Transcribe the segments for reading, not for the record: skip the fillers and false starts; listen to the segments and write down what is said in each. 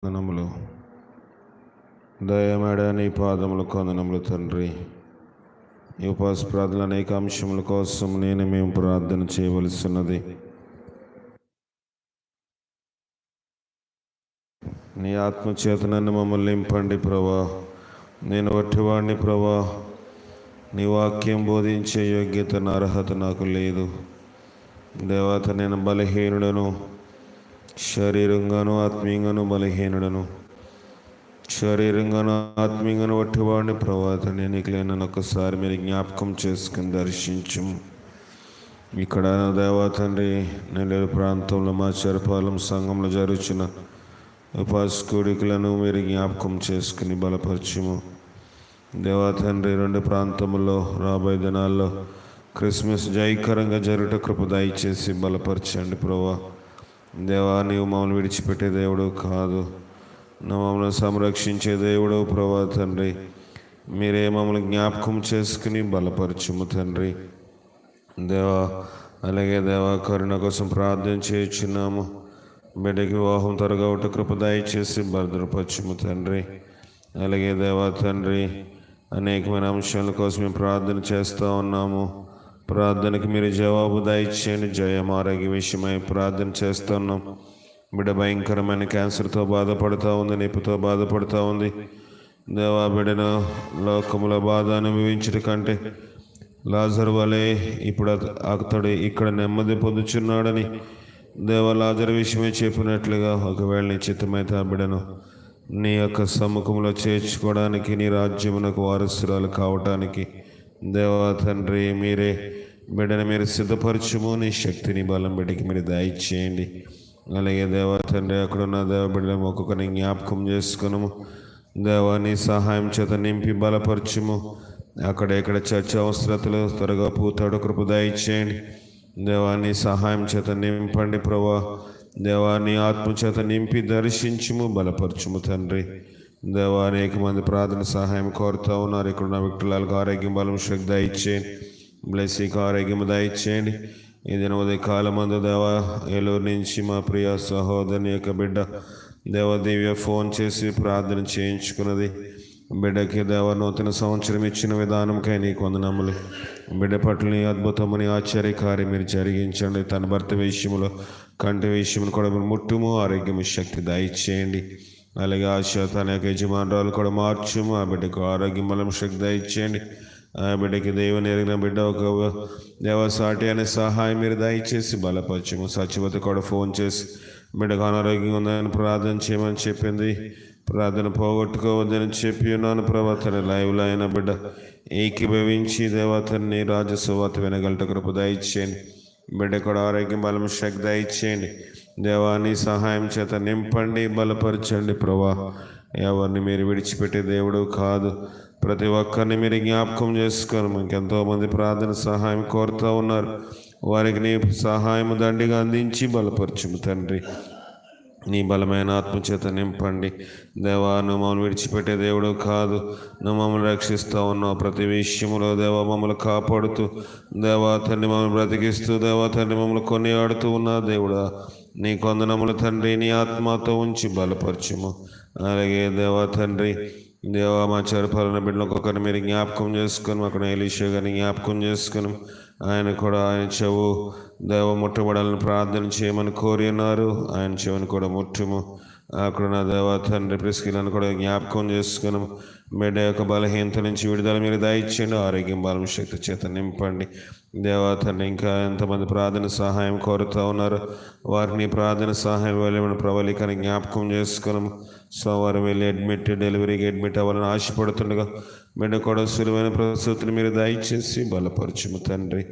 వందనములు. దయమేడ నీ పాదములకు వందనములు తండ్రి. ఈ ఉపవాస ప్రార్థనలు అనేక అంశముల కోసం మేము ప్రార్థన చేయవలసిన్నది. నీ ఆత్మచేత నన్ను మమ్మల్ని నింపండి ప్రభా. నేను వట్టివాడిని ప్రభా. నీ వాక్యం బోధించే యోగ్యత అర్హత నాకు లేదు దేవత. నేను బలహీనుడను, శరీరంగాను ఆత్మీయంగాను బలహీనుడను. శరీరంగాను ఆత్మీయంగాను వట్టివాడిని ప్రభాత. నేను నీకు లేనని ఒక్కసారి మీరు జ్ఞాపకం చేసుకుని దర్శించు. ఇక్కడ దేవతండ్రి నెల్లూరు ప్రాంతంలో మా చెరపాలెం సంఘంలో జరుగుతున్న ఉపవాస కూడికలను మీరు జ్ఞాపకం చేసుకుని బలపరచుము దేవతండ్రి. రెండు ప్రాంతంలో రాబోయే దినాల్లో క్రిస్మస్ జయకరంగా జరుగుట కృప దయచేసి బలపరచండి ప్రభా. దేవా, నీవు మమ్మల్ని విడిచిపెట్టే దేవుడు కాదు, మమ్మల్ని సంరక్షించే దేవుడు ప్రభా తండ్రి. మీరే మమ్మల్ని జ్ఞాపకం చేసుకుని బలపరచుము తండ్రి. దేవా, అలాగే దేవా కరుణ కోసం ప్రార్థన చేయుచున్నాము. బిడ్డకి వివాహం త్వరగా ఒకటి కృప దయచేసి భద్రపరచుము తండ్రి. అలాగే దేవా తండ్రి, అనేకమైన అంశాల కోసం మేము ప్రార్థన చేస్తూ ఉన్నాము. ప్రార్థనకి మీరు జవాబు దయచేయండి. జయం ఆరోగ్య విషయమై ప్రార్థన చేస్తున్నాం. బిడ్డ భయంకరమైన క్యాన్సర్తో బాధపడుతూ ఉంది, నొప్పితో బాధపడుతూ ఉంది. దేవా, బిడ్డను లోకముల బాధ అనుభవించడం కంటే లాజరు వలె ఇప్పుడు అతడు ఇక్కడ నెమ్మది పొందుచున్నాడని దేవా లాజరు విషయమే చెప్పినట్లుగా ఒకవేళ నీ చిత్తమైతే ఆ బిడ్డను నీ యొక్క సముఖంలో చేర్చుకోవడానికి, నీ రాజ్యమునకు వారసురాలు కావటానికి దేవా తండ్రి మీరే బిడ్డను మీరు సిద్ధపరచుము. నీ శక్తిని బలం బిడ్డకి మీరు దయచేయండి. అలాగే దేవా తండ్రి, అక్కడున్న దేవ బిడ్డను ఒక్కొక్కరిని జ్ఞాపకం చేసుకున్నాము. దేవా, నీ సహాయం చేత నింపి బలపరచుము. అక్కడెక్కడ చర్చ అవసరతలు త్వరగా పూతాడు కృప దయచేయండి. దేవా, నీ సహాయం చేత నింపండి ప్రభా. దేవా, నీ ఆత్మ చేత నింపి దర్శించుము, బలపరచుము తండ్రి. దేవా, అనేక మంది ప్రార్థన సహాయం కోరుతూ ఉన్నారు. ఇక్కడున్న వ్యక్తులకు ఆరోగ్యం బలం శక్తి దయచేయండి. బ్లెస్సింగ్ ఆరోగ్యం దయచేయండి. ఈ దిన ఉదయ కాలమందు దేవా ఏలూరు నుంచి మా ప్రియ సహోదరుని యొక్క బిడ్డ దేవ దివ్య ఫోన్ చేసి ప్రార్థన చేయించుకున్నది. బిడ్డకి దేవ నూతన సంవత్సరం ఇచ్చిన విధానంకై నీకు వందనములు. బిడ్డ పట్ల నీ అద్భుతమని ఆశ్చర్యకార్యం మీరు జరిగించండి. తన భర్త విషయంలో, కంటి విషయంలో కూడా మీరు ముట్టుము, ఆరోగ్యము శక్తి దయచేయండి. అలాగే ఆశ తన యొక్క యజమానురాలు కూడా మార్చుము. ఆ బిడ్డకు ఆరోగ్యం బలం శక్తి దయచేయండి. ఆ బిడ్డకి దేవుని ఎరిగిన బిడ్డ ఒక దేవసాటి అనే సహాయం మీరు దయచేసి బలపరచము. సచివత కూడా ఫోన్ చేసి బిడ్డకు అనారోగ్యం ఉందని ప్రార్థన చేయమని చెప్పింది. ప్రార్థన పోగొట్టుకోవద్దని చెప్పి ఉన్నాను ప్రభాతని. లైవ్లో అయిన బిడ్డ ఏకీభవించి దేవతని రాజసువాత వినగలట కృప దయచేయండి. బిడ్డ కూడా ఆరోగ్యం బలం శక్తి దయచేయండి. దేవాన్ని సహాయం చేత నింపండి, బలపరచండి ప్రభా. ఎవరిని మీరు విడిచిపెట్టే దేవుడు కాదు. ప్రతి ఒక్కరిని మీరు జ్ఞాపకం చేసుకోను. ఇంకెంతోమంది ప్రార్థన సహాయం కోరుతూ ఉన్నారు. వారికి నీ సహాయం దండిగా అందించి బలపరచుము తండ్రి. నీ బలమైన ఆత్మచేత నింపండి. దేవా, నువ్వు మమ్మల్ని విడిచిపెట్టే దేవుడు కాదు. నువ్వు మమ్మల్ని రక్షిస్తూ ఉన్నావు. ప్రతి విషయంలో దేవా మమ్మల్ని కాపాడుతూ, దేవా తండ్రి మమ్మల్ని బ్రతికిస్తూ, దేవా తండ్రి మమ్మల్ని కొనియాడుతూ ఉన్నా దేవుడా. నీ కొందనములు తండ్రి నీ ఆత్మతో ఉంచి బలపరచుము. అలాగే దేవా తండ్రి, దేవా మా చెరపాలన బిడ్డలు ఒక్కొక్కరిని మీరు జ్ఞాపకం చేసుకుని, అక్కడ ఎలీషా గారిని జ్ఞాపకం చేసుకుని ఆయన కూడా ఆయన చెవు దేవ ముట్టబడాలని ప్రార్థన చేయమని కోరి ఉన్నారు. ఆయన చెవుని కూడా ముట్టుము. అక్కడ నా దేవా తండ్రి ప్రిస్కిలను కూడా జ్ఞాపకం చేసుకున్నాము. బిడ్డ యొక్క బలహీనత నుంచి విడుదల మీరు దయచేయండి. ఆరోగ్యం బలం శక్తి చేత నింపండి. దేవా తండ్రి, ఇంకా ఎంతమంది ప్రార్థన సహాయం కోరుతూ ఉన్నారు. వారిని ప్రార్థన సహాయం వెళ్ళమని ప్రబలికని జ్ఞాపకం చేసుకున్నాము. సోమవారం వెళ్ళి డెలివరీకి అడ్మిట్ అవ్వాలని ఆశపడుతుండగా బిడ్డ కూడా సులువైన ప్రసూతిని మీరు దయచేసి బలపరచుము తండ్రి.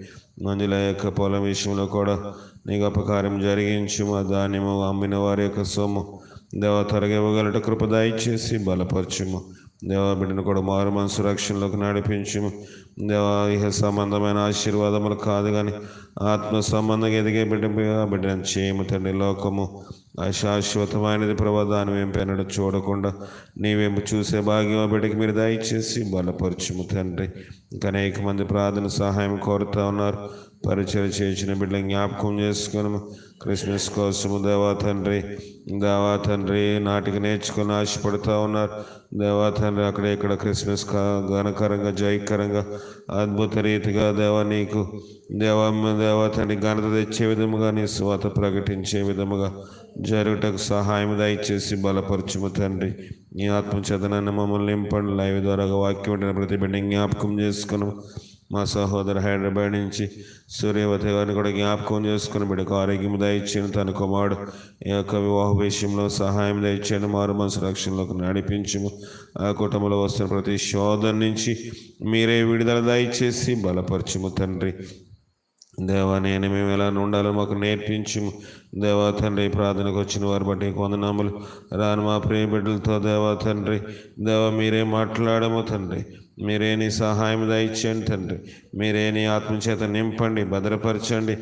మంజుల యొక్క పొలం విషయంలో కూడా నీ గొప్ప కార్యం జరిగించుము. ఆ ధాన్యము అమ్మిన వారి యొక్క సొమ్ము దేవా త్వరగా ఇవ్వగలట కృప దయచేసి బలపరచుము. దేవా బిడ్డను కూడా మారు మనసు రక్షణలోకి నడిపించుము. దేవా ఇహ సంబంధమైన ఆశీర్వాదములు కాదు కానీ ఆత్మ సంబంధంగా ఎదిగే బిడ్డను చేయము తండ్రి. లోకము అశాశ్వతమైనది ప్రభా, దాని మేము పెనడు చూడకుండా నీవేమో చూసే భాగ్యం బిడ్డకి మీరు దయచేసి బలపరచుము తండ్రి. ఇంకా అనేక మంది ప్రార్థన సహాయం కోరుతూ ఉన్నారు. పరిచయం చేసిన బిడ్డలు జ్ఞాపకం చేసుకుని క్రిస్మస్ కోసము దేవా తండ్రి నాటికి నేర్చుకొని ఆశపడుతూ ఉన్నారు. దేవా తండ్రి అక్కడ ఇక్కడ క్రిస్మస్ ఘనకరంగా జయకరంగా అద్భుత రీతిగా నీకు దేవా తండ్రి ఘనత తెచ్చే విధముగా నీ స్వాత ప్రకటించే విధముగా జరుగుటకు సహాయం దయచేసి బలపరచుము తండ్రి. నీ ఆత్మచేతనాన్ని మమ్మల్ని నింపండి. లైవ్ ద్వారా వాక్యం ఉండిన ప్రతి బిడ్డ జ్ఞాపకం చేసుకున్నాము. మా సహోదరు హైదరాబాద్ నుంచి సూర్యవతి గారిని కూడా జ్ఞాపకం చేసుకుని బిడ్డకు ఆరోగ్యం దయచేయండి. తన కుమారుడు ఈ యొక్క వివాహ విషయంలో సహాయం దయచేయండి. మారు మనసు రక్షణలోకి నడిపించము. ఆ కుటుంబంలో వస్తున్న ప్రతి శోధన నుంచి మీరే విడుదల దయచేసి బలపరచుము తండ్రి. దేవా మేము ఎలా ఉండాలో మాకు నేర్పించుము. దేవా తండ్రి ప్రార్థనకు వచ్చిన వారి బట్టి వందనాములు. రాను మా ప్రియ బిడ్డలతో దేవా తండ్రి మీరే మాట్లాడము తండ్రి. మీరే నీ సహాయం దయచేయండి తండ్రి. మీరే నీ ఆత్మచేత నింపండి, భద్రపరచండి.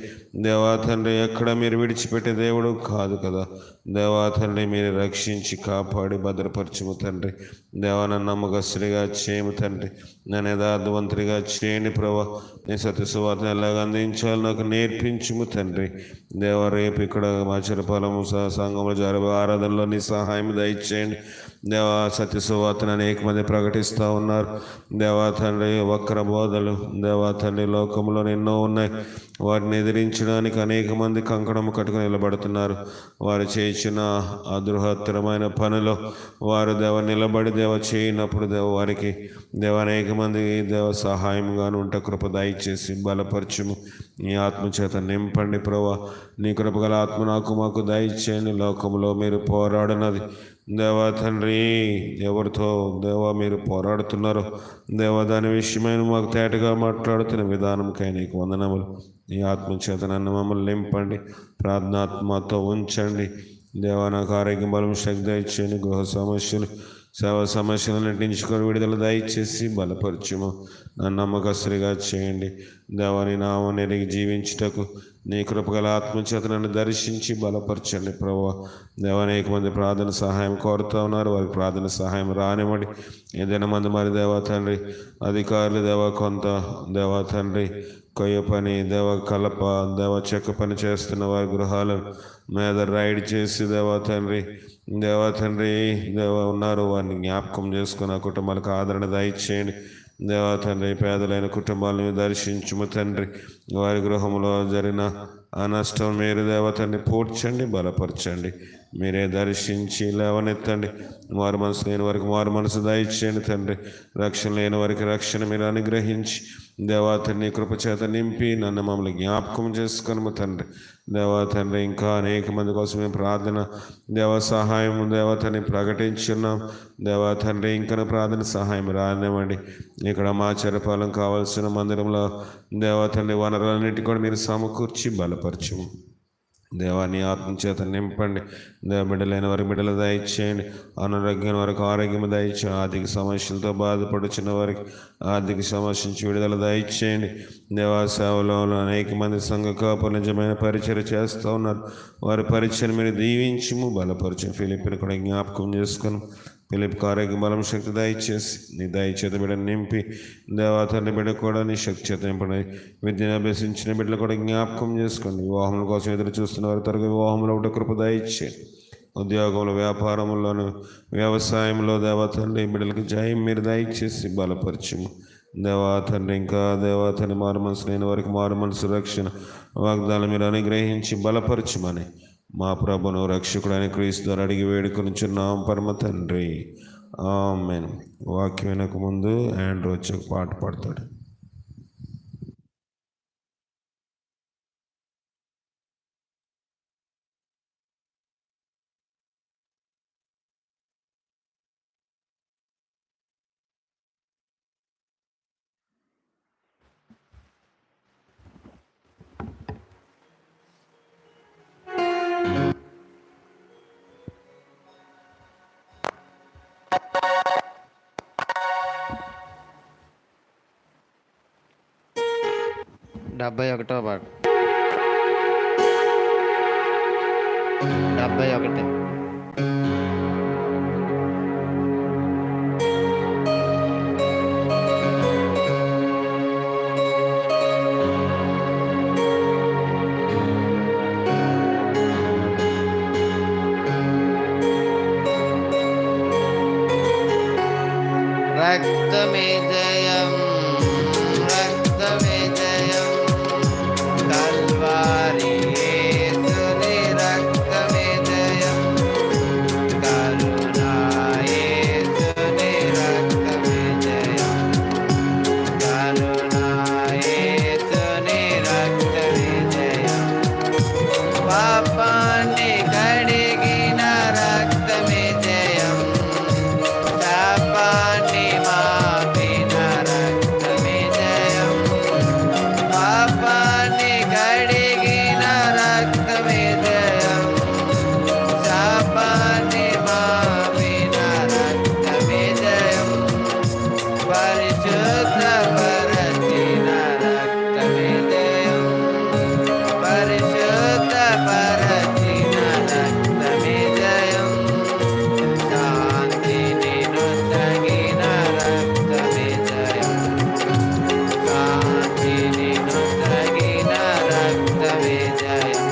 దేవా తండ్రి ఎక్కడ మీరు విడిచిపెట్టే దేవుడు కాదు కదా. దేవా తండ్రి మీరు రక్షించి కాపాడి భద్రపరచుము తండ్రి. దేవా నన్ను నమ్మకస్తుడిగా చేయము తండ్రి. నన్ను యథార్థవంతుడిగా చేయండి ప్రభా. నీ సత్య సువార్తను ఎలాగ అందించాలో నాకు నేర్పించుము తండ్రి. దేవా రేపు ఇక్కడ మా చిరపాలము సంఘంలో జరిగే ఆరాధనలో నీ సహాయం దయచేయండి. దేవా సత్య సువార్తను అనేక మంది ప్రకటిస్తూ ఉన్నారు. దేవా తండ్రి వక్ర బోధలు దేవా తండ్రి లోకంలో ఎన్నో ఉన్నాయి. వారిని ఎదిరించడానికి అనేక మంది కంకణము కట్టుకుని నిలబడుతున్నారు. వారు చేసిన అదృహత్తరమైన పనిలో వారు నిలబడి చేయనప్పుడు వారికి అనేక మంది సహాయంగాను ఉంట కృప దయచేసి బలపరచుము. నీ ఆత్మచేత నింపండి ప్రభా. నీ కృపగల ఆత్మ నాకు మాకు దయచేయండి. లోకంలో మీరు పోరాడినది దేవా తండ్రి ఎవరితో మీరు పోరాడుతున్నారో దాని విషయమైన మాకు తేటగా మాట్లాడుతున్న విధానంకై నీకు వందనములు. ఈ ఆత్మచేత నన్ను మమ్మల్ని నింపండి. ప్రార్థనాత్మతో ఉంచండి. నాకు ఆరోగ్యం బలం శక్తి దయచేయండి. గృహ సమస్యలు సేవ సమస్యలను నటించుకొని విడుదల దయచేసి బలపరచుము. నన్ను నమ్మకస్తుడిగా చేయండి. నీ నామం ఎరిగి జీవించుటకు నీ కృపగల ఆత్మచేత నన్ను దర్శించి బలపరచండి ప్రభువా. అనేక మంది ప్రార్థన సహాయం కోరుతూ ఉన్నారు. వారికి ప్రార్థన సహాయం రానివ్వండి. ఏదైనా మంది మరి తండ్రి అధికారులు కొంత తండ్రి కొయ్య పని కలప చెక్క పని చేస్తున్న వారి గృహాల మీద రైడ్ చేసి తండ్రి ఉన్నారు. వారిని జ్ఞాపకం చేసుకుని ఆ కుటుంబాలకు ఆదరణ దయచేయండి. తండ్రి పేదలైన కుటుంబాలను దర్శించుము తండ్రి. వారి గృహంలో జరిగిన ఆ నష్టం మీరు తండ్రి పూడ్చండి, బలపరచండి. మీరే దర్శించి లేవనెత్తండి. మారు మనసు లేని వారికి మారు మనసు దయచేయండి తండ్రి. రక్షణ లేని వారికి రక్షణ మీరు అనుగ్రహించి తండ్రి కృపచేత నింపి నన్ను మమ్మల్ని జ్ఞాపకం చేసుకున్నాము తండ్రి. తండ్రి ఇంకా అనేక మంది కోసం మేము ప్రార్థన సహాయం తండ్రి ప్రకటించున్నాం. తండ్రి ఇంకా ప్రార్థన సహాయం రానివ్వండి. ఇక్కడ మా చెరపాలెం కావాల్సిన మందిరంలో తండ్రి వనరులన్నిటి కూడా మీరు సమకూర్చి బలపరచుము. నీ ఆత్మచేత నింపండి. బిడ్డలైన వారికి బిడ్డలు దయచేయండి. అనారోగ్యం వరకు ఆరోగ్యం దయచేయండి. ఆర్థిక సమస్యలతో బాధపడుచున్న వారికి ఆర్థిక సమస్య నుంచి విడుదల దయచేయండి. సేవలో అనేక మంది సంఘ కాపులు నిజమైన పరిచయం చేస్తూ ఉన్నారు. వారి పరిచయం మీరు దీవించుము, బలపరచు. ఫిలిప్పిని కూడా జ్ఞాపకం చేసుకుని పిలుపుకి ఆరోగ్య బలం శక్తి దయచేసి నీ దయచేత బిడ్డను నింపి తండ్రి బిడ్డ కూడా నీ శక్తి చేత నింపండి. విద్యను అభ్యసించిన బిడ్డలు కూడా జ్ఞాపకం చేసుకోండి. వివాహముల కోసం ఎదురు చూస్తున్న వారి త్వరగా వివాహంలో ఒకటి కృప దయచేయండి. ఉద్యోగంలో వ్యాపారంలోను వ్యవసాయంలో తండ్రి బిడ్డలకి జయం మీరు దయచేసి బలపరచుము. తండ్రి ఇంకా తండ్రి మారు మనసు లేని వారికి మారు మనసు రక్షణ వాగ్దానం మీరు అనుగ్రహించి బలపరచుమని మా ప్రభును రక్షకుడైన క్రీస్తు ద్వారా అడిగి వేడుకొనిచున్నాం పరమ తండ్రి. ఆమేన్. వాక్యం వినక ముందు ఆండ్రూ వచ్చి ఒక పాట పాడతాడు. డెబ్బై ఒకటో పాట. 71. రక్తమే జయం, రక్తమే జయం, కల్వారి యేసుని రక్తమే జయం, కరుణా యేసుని రక్తమే జయం, కరుణా యేసుని రక్తమే జయం, పాపాన్ని కడిగిన రక్తమే జయం, శాపాన్ని మాపిన రక్తమే జయం, పాపాన్ని కడిగిన రక్తమే జయం, శాపాన్ని మాపిన రక్తమే జయం, పరిశుద్ధ పరచిన రక్తమే జయం, పరిశుద్ధ పరచిన రక్తమే జయం, శాంతిని నొసగిన రక్తమే జయం, శాంతిని నొసగిన రక్తమే జయం,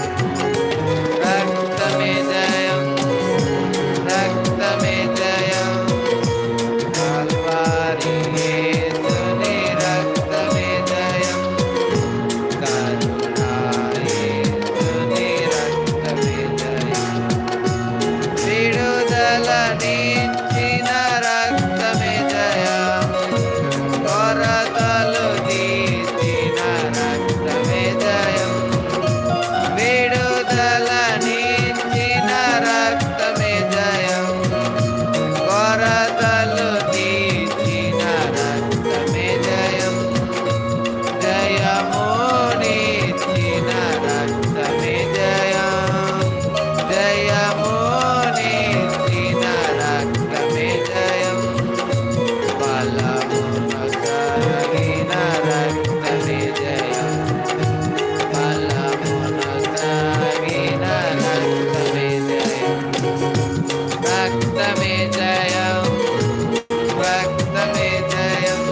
రక్తమే జయం, రక్తమే జయం, కల్వారి యేసుని రక్తమే జయం, కరుణా యేసుని రక్తమే జయం, విడుదలనిచ్చిన రక్తమే జయం, కొరతలు తీసిన రక్తమే జయం, విడుదలనిచ్చిన రక్తమే జయం, కొరతలు తీసిన రక్తమే జయం, జయమునిచ్చిన రక్తమే జయం, జయమునిచ్చిన రక్తమే జయం, బలమునొసగిన రక్తమే జయం, బలమునొసగిన రక్తమే జయం, రక్తమే జయం, రక్తమే జయం,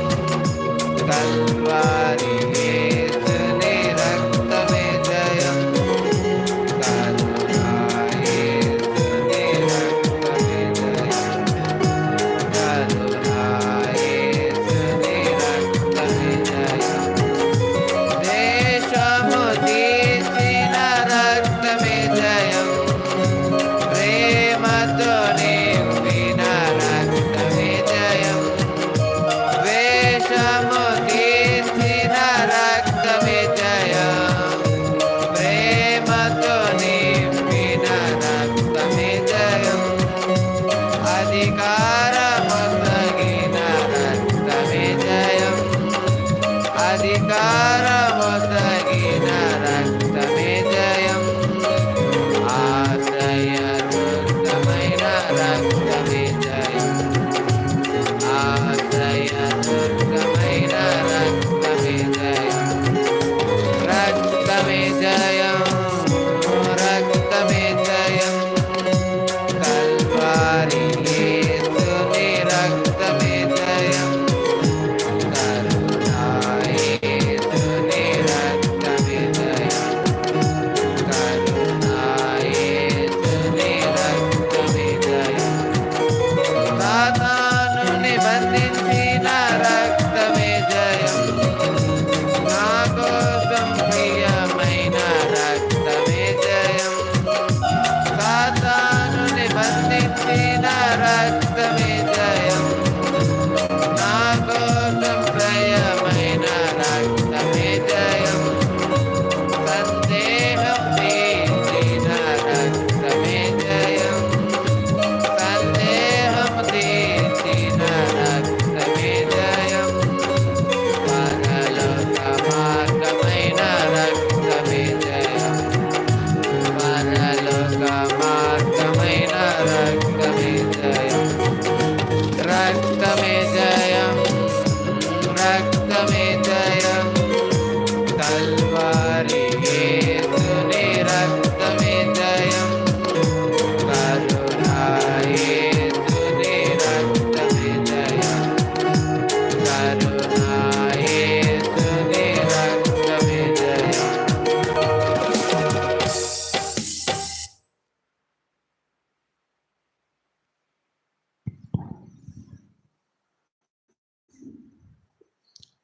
కల్వారి యేసుని రక్తమే జయం, కరుణా యేసుని రక్తమే జయం, కరుణా యేసుని రక్తమే జయం, దేశము తీసిన రక్తమే జయం, ప్రేమతో నింపిన రక్తమే జయం, వేషము తీసిన రక్తమే జయం, ప్రేమతో నింపిన రక్తమే జయం, అధికారమొసగిన రక్తమే జయం, అధికారమొసగిన రక్తమే జయం, ఆశ్రయదుర్గమైన రక్తమే జయం, ఆశ్రయదుర్గమైన రక్తమే జయం, రక్తమే జయం, రక్తమే జయం, కల్వారి యేసుని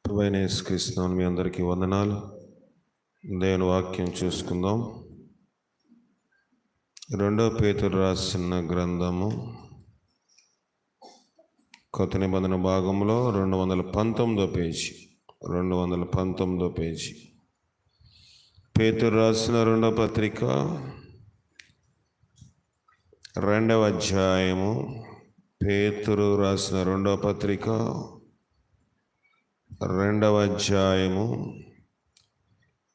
ప్రభువైన యేసుక్రీస్తు మీ అందరికీ వందనాలు. దేవుని వాక్యం చూసుకుందాం. 2 పేతురు రాసిన గ్రంథము కొత్త నిబంధన భాగంలో 219వ పేజీ. 219వ పేజీ. పేతురు రాసిన 2వ పత్రిక 2వ అధ్యాయము. పేతురు రాసిన 2వ పత్రిక 2వ అధ్యాయము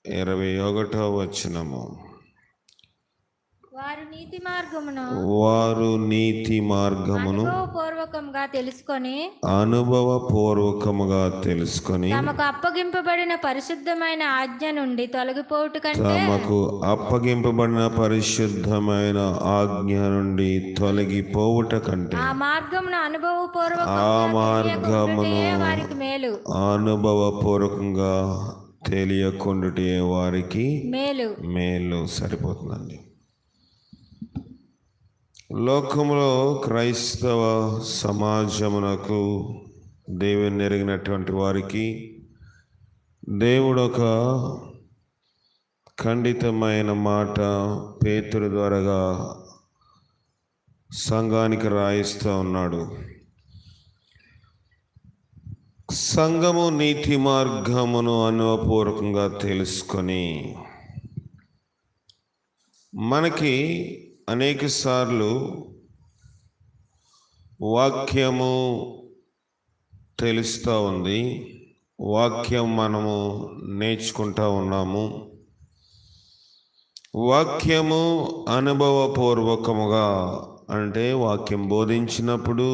21వ వచనము. వారు నీతి మార్గమును అనుభవపూర్వకముగా తెలుసుకొని తమకు అప్పగింపబడిన పరిశుద్ధమైన ఆజ్ఞ నుండి తొలగిపోవుట కంటే ఆ మార్గమును అనుభవపూర్వకంగా తెలియకుండుటే వారికి మేలు. సరిపోతుందండి. లోకములో క్రైస్తవ సమాజమునకు దేవుని ఎరిగినటువంటి వారికి దేవుడు ఒక ఖండితమైన మాట పేతురు ద్వారాగా సంఘానికి రాయిస్తూ ఉన్నాడు. సంఘము నీతి మార్గమును అనుభవపూర్వకంగా తెలుసుకొని, మనకి అనేక సార్లు వాక్యము తెలుస్తూ ఉంది, వాక్యం మనము నేర్చుకుంటూ ఉన్నాము. వాక్యము అనుభవపూర్వకముగా అంటే వాక్యం బోధించినప్పుడు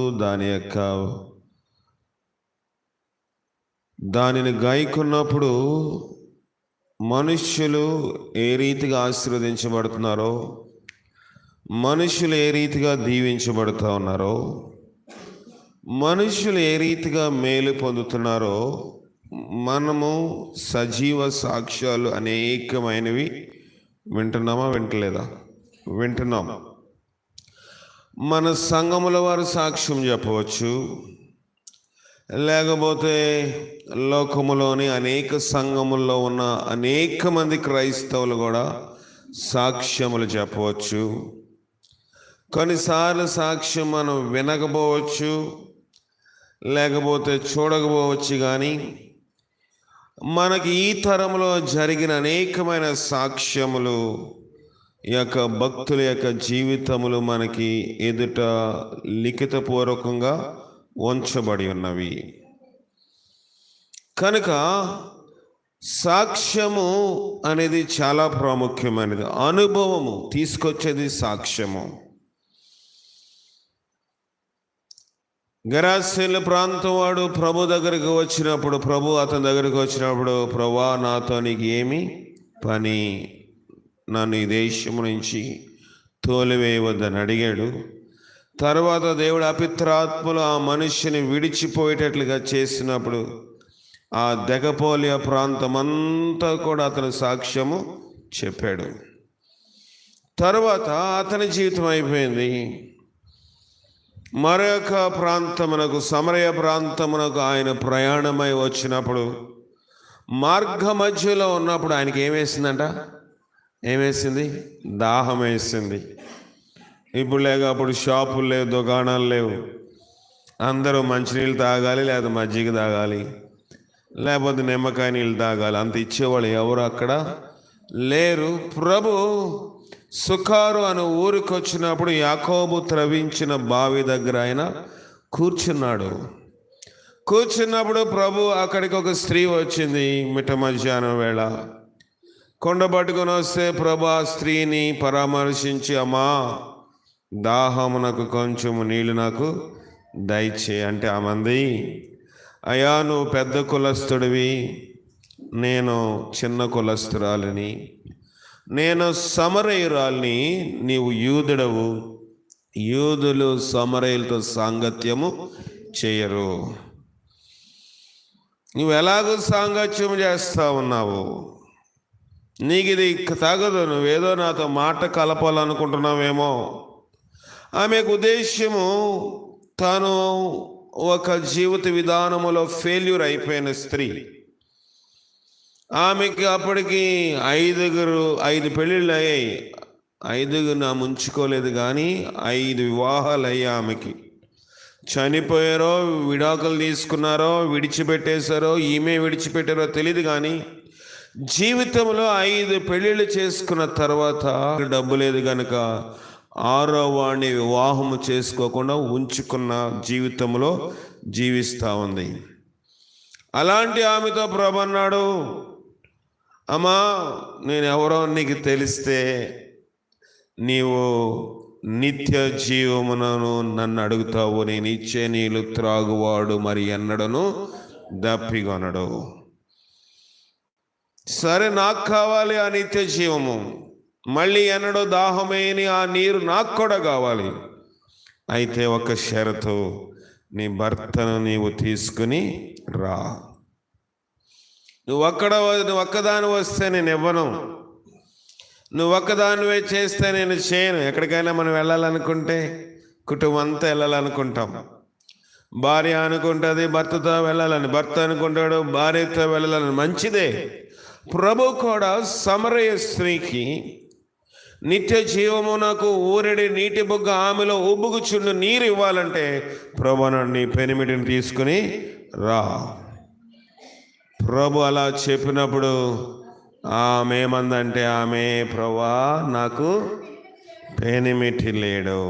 దానిని గాయకున్నప్పుడు మనుష్యులు ఏ రీతిగా ఆశీర్వదించబడుతున్నారో, మనుషులు ఏ రీతిగా దీవించబడుతూ ఉన్నారో, మనుషులు ఏ రీతిగా మేలు పొందుతున్నారో మనము సజీవ సాక్ష్యాలు అనేకమైనవి వింటున్నామా, వింటలేదా? వింటున్నాం. మన సంఘముల వారు సాక్ష్యం చెప్పవచ్చు, లేకపోతే లోకములోని అనేక సంఘముల్లో ఉన్న అనేక మంది క్రైస్తవులు కూడా సాక్ష్యములు చెప్పవచ్చు. కొన్నిసార్లు సాక్ష్యం మనం వినకపోవచ్చు, లేకపోతే చూడకపోవచ్చు. కానీ మనకి ఈ తరంలో జరిగిన అనేకమైన సాక్ష్యములు యొక్క భక్తుల యొక్క జీవితములు మనకి ఎదుట లిఖితపూర్వకంగా ఉంచబడి ఉన్నవి. కనుక సాక్ష్యము అనేది చాలా ప్రాముఖ్యమైనది. అనుభవము తీసుకొచ్చేది సాక్ష్యము. గెరాసేన ప్రాంతం వాడు ప్రభు దగ్గరికి వచ్చినప్పుడు, అతని దగ్గరికి వచ్చినప్పుడు, ప్రభువా నాతో నీకు ఏమి పని, నన్ను ఈ దేశము నుంచి తోలివేయవద్దని అడిగాడు. తర్వాత దేవుడు అపిత్రాత్మలు ఆ మనిషిని విడిచిపోయేటట్లుగా చేసినప్పుడు ఆ దెకపోలియా ప్రాంతం అంతా కూడా అతని సాక్ష్యము చెప్పాడు. తర్వాత అతని జీవితం అయిపోయింది. మరొక ప్రాంతమునకు, సమరయ ప్రాంతమునకు ఆయన ప్రయాణమై వచ్చినప్పుడు మార్గ మధ్యలో ఉన్నప్పుడు ఆయనకి ఏమేసిందంట? ఏమేసింది? దాహం వేసింది. ఇప్పుడు లేక అప్పుడు షాపులు లేవు, దుకాణాలు లేవు. అందరూ మంచినీళ్ళు తాగాలి, లేదా మజ్జిగ తాగాలి, లేకపోతే నిమ్మకాయ నీళ్ళు తాగాలి. అంత ఇచ్చేవాళ్ళు ఎవరు అక్కడ లేరు. ప్రభు సుకారు అనే ఊరికి వచ్చినప్పుడు యాకోబు త్రవించిన బావి దగ్గర ఆయన కూర్చున్నప్పుడు ప్రభు అక్కడికి ఒక స్త్రీ వచ్చింది. మిట్ట మధ్యాహ్నం వేళ కొండ పట్టుకొని వస్తే ప్రభు ఆ స్త్రీని పరామర్శించి, అమ్మా దాహమునకు కొంచెము నీళ్ళు నాకు దయచే అంటే, ఆమంది, అయ్యా నువ్వు పెద్ద కులస్తుడివి, నేను చిన్న కులస్తురాలిని, నేను సమరయురాల్ని, నీవు యూదుడవు, యూదులు సమరయులతో సాంగత్యము చేయరు, నువ్వు ఎలాగో సాంగత్యం చేస్తా ఉన్నావు, నీకు ఇది తగదు, నువ్వేదో నాతో మాట కలపాలనుకుంటున్నావేమో. ఆమెకు ఉద్దేశ్యము తాను ఒక జీవిత విధానములో ఫెయిల్యూర్ అయిపోయిన స్త్రీ. ఆమెకి అప్పటికి 5 పెళ్ళిళ్ళు అయ్యాయి. 5 నా ముంచుకోలేదు కానీ 5 వివాహాలు అయ్యాయి ఆమెకి. చనిపోయారో, విడాకులు తీసుకున్నారో, విడిచిపెట్టేశారో, ఈమె విడిచిపెట్టారో తెలియదు కానీ జీవితంలో 5 పెళ్ళిళ్ళు చేసుకున్న తర్వాత డబ్బు లేదు కనుక 6వ వాడిని వివాహము చేసుకోకుండా ఉంచుకున్న జీవితంలో జీవిస్తూ ఉంది. అలాంటి ఆమెతో ప్రభు అన్నాడు, అమ్మా నేను ఎవరో నీకు తెలిస్తే నీవు నిత్య జీవమునను నన్ను అడుగుతావు. నేను ఇచ్చే నీళ్ళు త్రాగువాడు మరి ఎన్నడను దప్పిగొనడు. సరే, నాకు కావాలి ఆ నిత్య జీవము, మళ్ళీ ఎన్నడో దాహమేని ఆ నీరు నాకు కూడా కావాలి. అయితే ఒక షరతు, నీ భర్తను నీవు తీసుకుని రా. నువ్వు ఒక్కదాని వస్తే నేను ఇవ్వను, నువ్వు ఒక్కదానివే చేస్తే నేను చేయను. ఎక్కడికైనా మనం వెళ్ళాలనుకుంటే కుటుంబం అంతా వెళ్ళాలనుకుంటాం. భార్య అనుకుంటుంది భర్తతో వెళ్ళాలని, భర్త అనుకుంటాడు భార్యతో వెళ్ళాలని. మంచిదే. ప్రభు కూడా సమరయ స్త్రీకి నిత్య జీవమునకు ఊరెడి నీటి బుగ్గ ఆమెలో ఉబ్బుగుచుండు నీరు ఇవ్వాలంటే ప్రభు నీ పెనిమిటిని తీసుకుని రా. ప్రభు అలా చెప్పినప్పుడు ఆమె ఏమందంటే, ఆమె ప్రభువా నాకు పెనిమిటి లేడు,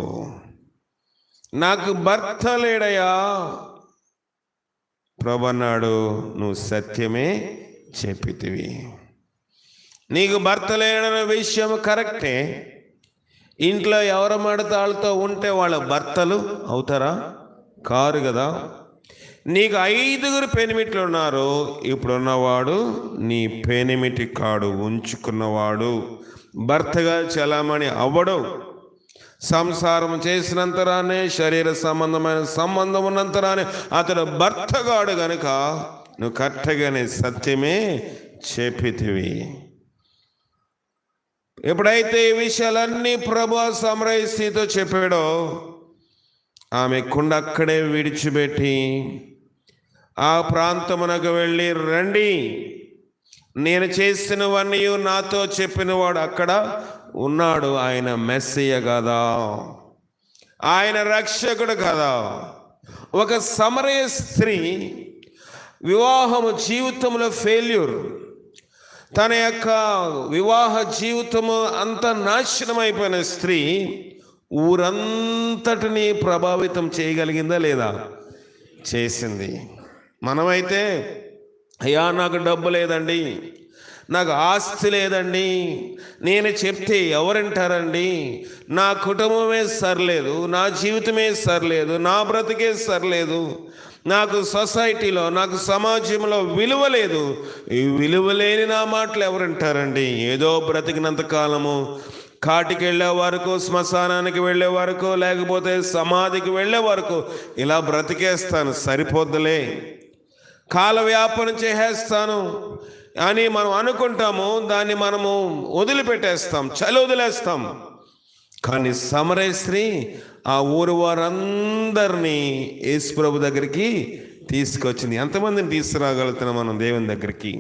నాకు భర్త లేడయ్యా. ప్రభు అన్నాడు, నువ్వు సత్యమే చెప్పితివి. నీకు భర్త లేడన్న విషయం కరెక్టే. ఇంట్లో ఎవరు మడతాళ్ళతో ఉంటే వాళ్ళ భర్తలు అవుతారా? కారు కదా. నీకు 5 పెనిమిట్లు ఉన్నారు. ఇప్పుడున్నవాడు నీ పెనిమిటి కాడు, ఉంచుకున్నవాడు భర్తగా చలామణి అవ్వడు. సంసారం చేసినంతరానే, శరీర సంబంధమైన సంబంధం ఉన్నంతరానే అతడు భర్తగాడు గనుక నువ్వు కరెక్ట్గానే సత్యమే చెప్పితివి. ఎప్పుడైతే ఈ విషయాలన్నీ ప్రభు సమరయ స్త్రీతో చెప్పాడో ఆమె కుండ అక్కడే విడిచిపెట్టి ఆ ప్రాంతమునకు వెళ్ళి, రండి, నేను చేసినవన్నీ నాతో చెప్పినవాడు అక్కడ ఉన్నాడు. ఆయన మెస్సియ కదా, ఆయన రక్షకుడు కదా. ఒక సమరయ స్త్రీ వివాహము జీవితంలో ఫెయిల్యూర్, తన యొక్క వివాహ జీవితము అంత నాశనం అయిపోయిన స్త్రీ ఊరంతటిని ప్రభావితం చేయగలిగిందా లేదా? చేసింది. మనమైతే, అయ్యా నాకు డబ్బు లేదండి, నాకు ఆస్తి లేదండి, నేను చెప్తే ఎవరంటారండి, నా కుటుంబమే సరిలేదు, నా జీవితమే సరిలేదు, నా బ్రతికే సరిలేదు, నాకు సొసైటీలో, నాకు సమాజంలో విలువ లేదు, ఈ విలువ లేని నా మాటలు ఎవరంటారండి. ఏదో బ్రతికినంత కాలము కాటికి వెళ్ళే వరకు, శ్మశానానికి వెళ్ళే వరకు, లేకపోతే సమాధికి వెళ్ళే వరకు ఇలా బ్రతికేస్తాను, సరిపోద్దులే, కాలవ్యాపనం చేసేస్తాను అని మనం అనుకుంటాము. దాన్ని మనము వదిలిపెట్టేస్తాం, వదిలేస్తాం. కానీ సమరయ స్త్రీ ఆ ఊరు వారందరినీ యేసు ప్రభు దగ్గరికి తీసుకొచ్చింది. ఎంతమందిని తీసుకురాగలుగుతున్నాం మనం దేవుని దగ్గరికి?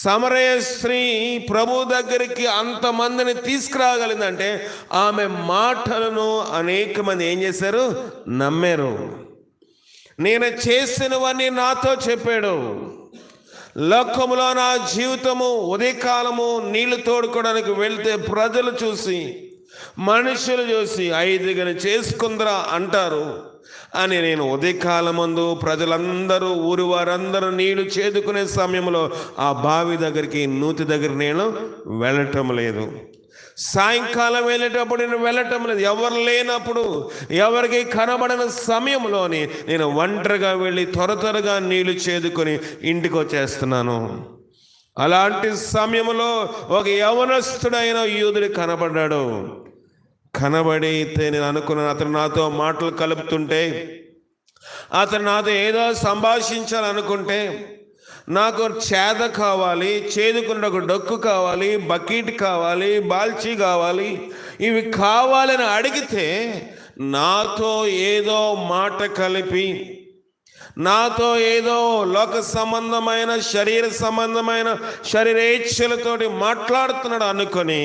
సమరయ స్త్రీ ప్రభు దగ్గరికి అంతమందిని తీసుకురాగలిగిందంటే ఆమె మాటలను అనేక మంది ఏం చేశారు? నమ్మారు. నేను చేసినవన్నీ నాతో చెప్పాడు. లోకములో నా జీవితము ఉదయకాలము నీళ్లు తోడుకోవడానికి వెళ్తే ప్రజలు చూసి, మనుషులు చూసి 5 చేసుకుందరా అంటారు అని నేను ఉదయకాలమందు ప్రజలందరూ, ఊరి వారందరూ నీళ్లు చేదుకునే సమయంలో ఆ బావి దగ్గరికి, నూతి దగ్గర నేను వెళ్ళటం లేదు. సాయంకాలం వెళ్ళేటప్పుడు నేను వెళ్ళటం లేదు. ఎవరు లేనప్పుడు, ఎవరికి కనబడిన సమయంలోని నేను ఒంటరిగా వెళ్ళి త్వరగా నీళ్లు చేదుకొని ఇంటికి వచ్చేస్తున్నాను. అలాంటి సమయంలో ఒక యవనస్తుడైన యూదుడు కనబడ్డాడు. కనబడితే నేను అనుకున్నాను, అతను నాతో మాటలు కలుపుతుంటే, అతను నాతో ఏదో సంభాషించాలనుకుంటే, నాకు చేద కావాలి, చేదుకున్న ఒక డొక్కు కావాలి, బకెట్ కావాలి, బాల్చి కావాలి, ఇవి కావాలని అడిగితే నాతో ఏదో మాట కలిపి, నాతో ఏదో లోక సంబంధమైన శరీర సంబంధమైన శరీరేచ్ఛలతోటి మాట్లాడుతున్నాడు అనుకొని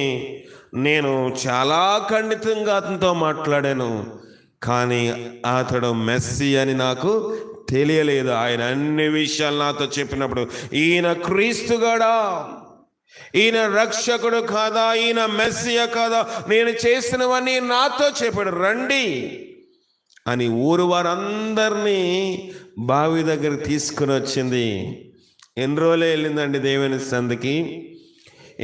నేను చాలా ఖండితంగా అతనితో మాట్లాడాను. కానీ అతడు మెస్సీ అని నాకు తెలియలేదు. ఆయన అన్ని విషయాలు నాతో చెప్పినప్పుడు ఈయన క్రీస్తుగాడా, ఈయన రక్షకుడు కాదా, ఈయన మెస్సియా కాదా, నేను చేసినవన్నీ నాతో చెప్పాడు. రండి అని ఊరు వారందరినీ బావి దగ్గర తీసుకుని వచ్చింది. ఎన్ని రోజులే వెళ్ళిందండి దేవుని సంధికి.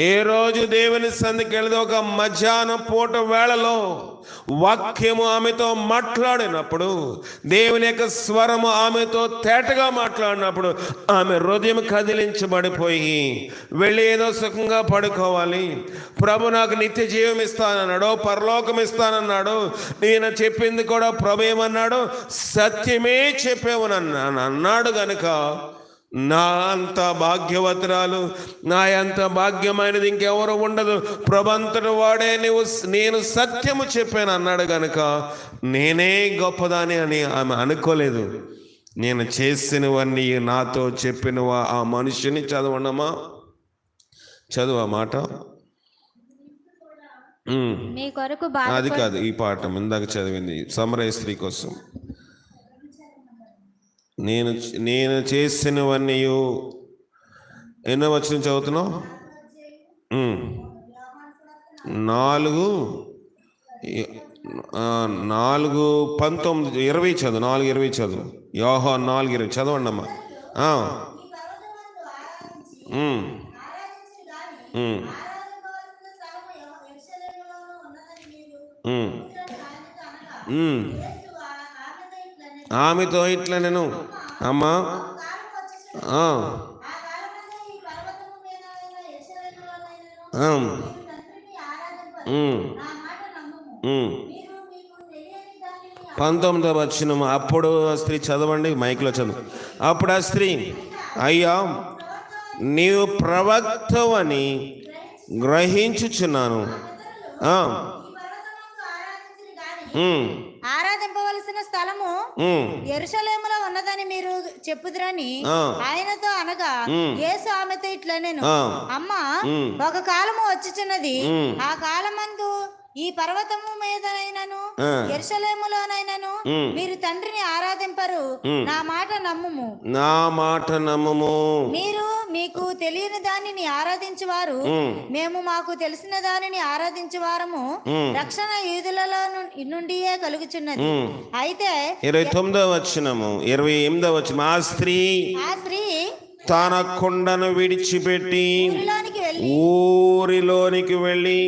ఏ రోజు దేవుని సంధికి వెళ్ళదు, ఒక మధ్యాహ్నం పూట వేళలో వాక్యము ఆమెతో మాట్లాడినప్పుడు, దేవుని యొక్క స్వరము ఆమెతో తేటగా మాట్లాడినప్పుడు ఆమె హృదయం కదిలించబడిపోయి వెళ్ళి ఏదో సుఖంగా పడుకోవాలి, ప్రభు నాకు నిత్య జీవం ఇస్తానన్నాడు, పరలోకం ఇస్తానన్నాడు, నేను చెప్పింది కూడా ప్రభు ఏమన్నాడు, సత్యమే చెప్పేవనన్నాను అన్నాడు. గనుక నా అంత భాగ్యవతురాలు, నా అంత భాగ్యమైనది ఇంకెవరు ఉండదు, ప్రభంతటి వాడే నేను సత్యము చెప్పాను అన్నాడు. గనుక నేనే గొప్పదాని అని ఆమె అనుకోలేదు. నేను చేసినవన్నీ నాతో చెప్పిన ఆ మనిషిని చదవనమా, చదువు ఆ మాట. మీ కొరకు అది కాదు, ఈ పాఠం ఇందాక చదివింది సమరయ స్త్రీ కోసం. నేను చేసినవన్నీ ఎన్నో వచ్చిన చదువుతున్నావు, 4:19-20 చదువు, 4:20 చదువు, యోహాను 4:20 చదవండి అమ్మా. ఆమెతో ఇట్లా నేను అమ్మా పంతొమ్మిదవ వచనం. అప్పుడు ఆ స్త్రీ, చదవండి మైక్లో చదువు. అప్పుడు ఆ స్త్రీ, అయ్యా నీవు ప్రవక్తవని గ్రహించుచున్నాను, ఆరాధింపవలసిన స్థలము యెరూషలేములో ఉన్నదని మీరు చెప్పుదురని ఆయనతో అనగా, యేసు ఆమెతో ఇట్లా నేను, అమ్మా ఒక కాలము వచ్చుచున్నది, ఆ కాలమందు ఈ పర్వతము మీదనైనను యెరూషలేములోనైనను మీరు తండ్రిని ఆరాధింపరు, నా మాట నమ్ముము, నా మాట నమ్ముము. మీరు మీకు తెలియని దానిని ఆరాధించువారు, మేము మాకు తెలిసిన దానిని ఆరాధించువారము, రక్షణ యూదులలో నుండియే కలుగుచున్నది. అయితే 29వ వచనము, 28వ వచనం. ఆ స్త్రీ తన కొండను విడిచిపెట్టి ఊరిలోనికి వెళ్ళి,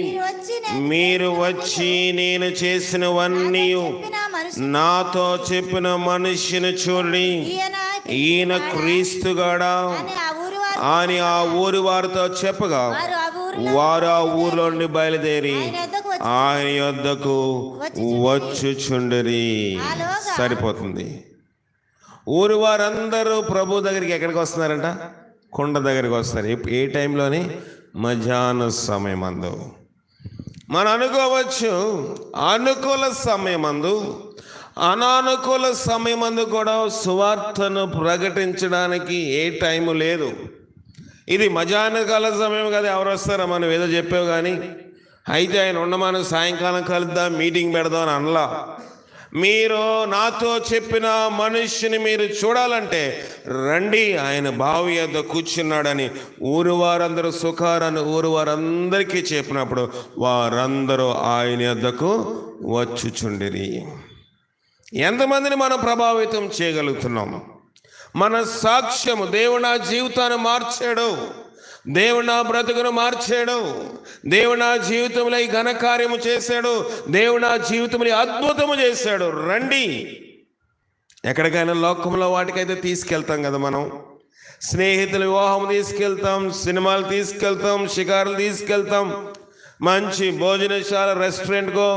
మీరు వచ్చి నేను చేసినవన్నీ నాతో చెప్పిన మనిషిని చూడండి, ఈయన క్రీస్తుగాడా అని ఆ ఊరి వారితో చెప్పగా, వారు ఆ ఊరిలో నుండి బయలుదేరి ఆయన యొద్దకు వచ్చుచుండిరి. సరిపోతుంది. ఊరి వారందరూ ప్రభు దగ్గరికి ఎక్కడికి వస్తున్నారంట? కొండ దగ్గరికి వస్తారు. ఏ టైంలోని? మధ్యాహ్న సమయమందు. మనం అనుకోవచ్చు అనుకూల సమయమందు, అనానుకూల సమయమందు కూడా సువార్తను ప్రకటించడానికి ఏ టైము లేదు. ఇది మధ్యాహ్నకాల సమయం కదా, ఎవరు వస్తారో మనం ఏదో చెప్పావు కానీ, అయితే ఆయన ఉండమని సాయంకాలం కలుద్దాం, మీటింగ్ పెడదాం అని అనలా. మీరు నాతో చెప్పిన మనిషిని మీరు చూడాలంటే రండి, ఆయన బావి యొద్ద కూర్చున్నాడని ఊరు వారందరూ సుఖారని ఊరు వారందరికీ చెప్పినప్పుడు వారందరూ ఆయన యొద్దకు వచ్చుచుండిరి. ఎంతమందిని మనం ప్రభావితం చేయగలుగుతున్నాం? మన సాక్ష్యము, దేవుడు నా జీవితాన్ని మార్చాడు, దేవుడు నా బ్రతుకును మార్చాడు, దేవుడు నా జీవితంలో ఈ ఘనకార్యము చేశాడు, దేవుడు నా జీవితంలో అద్భుతము చేశాడు. రండి. ఎక్కడికైనా లోకంలో వాటికైతే తీసుకెళ్తాం కదా మనం. స్నేహితుల వివాహం తీసుకెళ్తాం, సినిమాలు తీసుకెళ్తాం, షికారులు తీసుకెళ్తాం, మంచి భోజనశాల రెస్టారెంట్కో